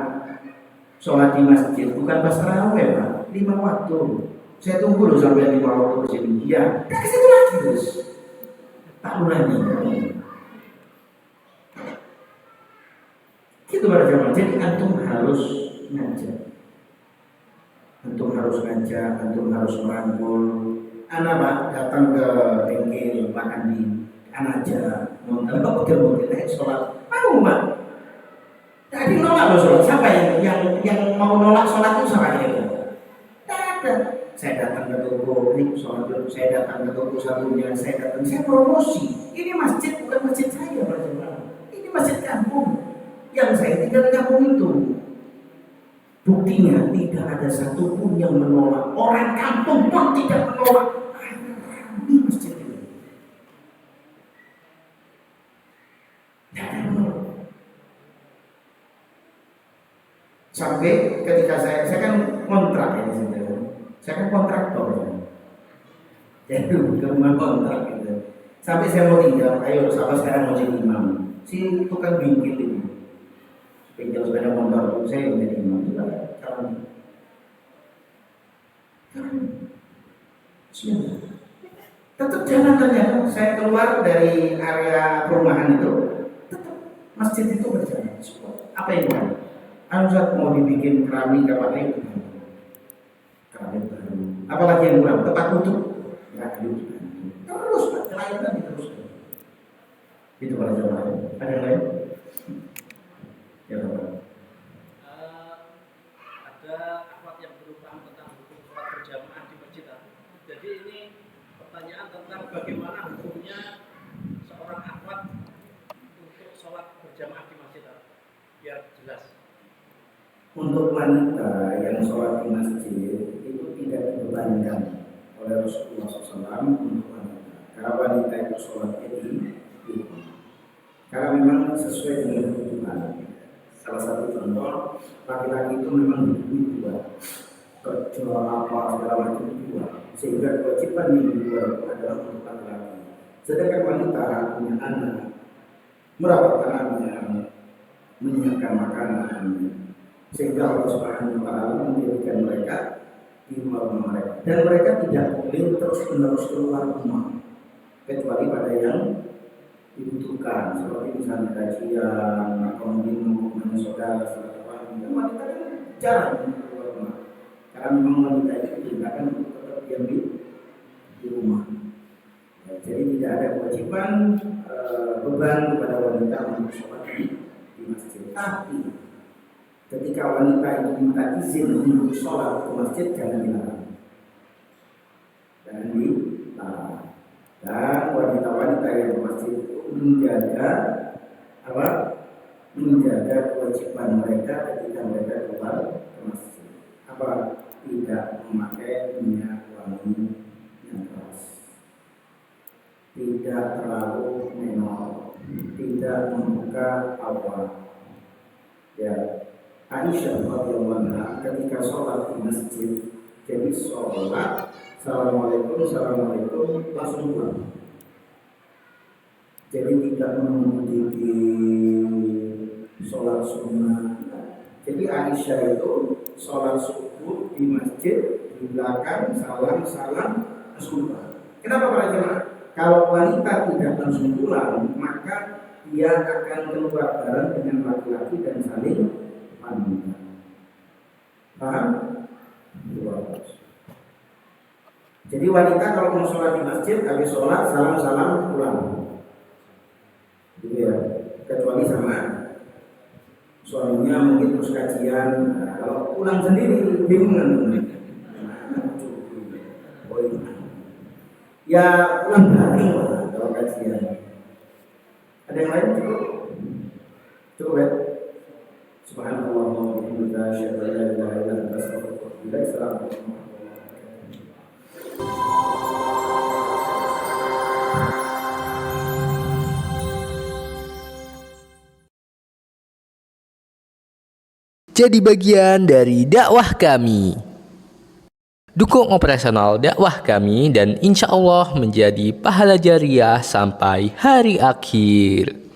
S4: sholat di masjid bukan pas tarawih, Pak, 5 waktu. Saya tunggu loh sampai 5 waktu ke sini. Iya, nah ke situ lagi terus. Pak Lurah ini. Gitu para jamaah. Jadi antum harus ngajar. Antum harus ngajak, antum harus merangkul. Anak Pak datang ke bengkel makan di anak aja, nonton mobil sholat. Mau Pak? Tadi nolak loh sholat. Siapa yang mau nolak sholat itu siapa ini? Tidak ada. Saya datang ke toko ini sholat dulu. Saya datang ke toko satunya. Saya promosi. Ini masjid bukan masjid saya Pak Jemaah. Ini masjid kampung. Yang saya tinggal di kampung itu. Buktinya tidak ada satupun yang menolak. Orang kampung pun tidak menolak. Ini masjid ini. Tidak ada yang menolak. Sampai ketika saya kan kontrak ya di sini. Saya kan kontraktor. Jadi ke rumah kontrak gitu. Sampai saya mau tinggal, ayo sahabat sekarang mau jadi imam. Si tukang bingkil itu. Pinjam sepeda motor saya menjadi imam juga calon. Tetap jangan ternyata saya keluar dari area perumahan itu, tetap masjid itu berjalan. Apa yang kurang? Ustaz mau dibikin keramik apa itu? Keramik baru. Apalagi yang kurang? Tempat duduk. Ya, duduk. Terus Pak, pelayanan diteruskan. Itu para jamaah. Ada yang lain? Ya, Pak.
S3: Ada akhwat yang berutang tentang hukum sholat berjamaah di masjid. Jadi ini pertanyaan tentang bagaimana hukumnya seorang akhwat untuk sholat berjamaah di masjid, biar jelas.
S4: Untuk wanita yang sholat di masjid itu tidak dibebankan oleh Rasulullah SAW untuk wanita. Karena wanita itu sholatnya di karena memang sesuai dengan kebutuhan. Salah satu contoh, laki-laki itu memang hidupnya dua, kerja apa segala macam dua, sehingga kewajiban yang kedua itu adalah untuk laki-laki. Sedangkan wanita punya anak, merawat anaknya, menyiapkan makanan, sehingga Allah Subhanahu wa Ta'ala menjadikan mereka di rumah mereka, dan mereka tidak boleh terus-menerus keluar rumah kecuali pada yang dibutuhkan, seperti misalnya kajian atau mungkin menghubungi saudara silaturahmi. Dan wanita kan jarang keluar rumah karena memang wanita itu diperintahkan untuk tetap diam di rumah. Ya, jadi tidak ada kewajiban beban kepada wanita untuk sholat di masjid. Tapi ketika wanita itu minta izin untuk sholat ke masjid, jangan dilarang. Jangan dilarang. Dan wanita-wanita yang ke masjid itu menjaga apa? Menjaga kewajiban mereka ketika mereka keluar ke masjid. Apa? Tidak memakai minyak wangi yang keras, tidak terlalu menor, tidak membuka aurat. Ya, Aisyah radhiyallahu anha ketika sholat di masjid, jadi sholat assalamualaikum assalamualaikum langsung pulang. Jadi tidak menunggu di sholat sunnah. Jadi Aisyah itu sholat subuh di masjid, di belakang salam langsung pulang. Kenapa para jemaah? Kalau wanita tidak langsung pulang, maka dia akan keluar bareng dengan laki-laki dan saling wanita. Paham? Jadi wanita kalau mau sholat di masjid, habis sholat salam pulang, gitu ya. Kecuali sama suaminya mungkin terus kajian. Nah, kalau pulang sendiri bingung. Ya pulang bareng lah kalau kajian. Ada yang lain cukup? Cukup ya? Subhanallah wa bihamdihi asyhadu an la ilaha illa anta astaghfiruka wa atubu ilaik. Assalamualaikum.
S1: Jadi bagian dari dakwah kami. Dukung operasional dakwah kami dan insya Allah menjadi pahala jariah sampai hari akhir.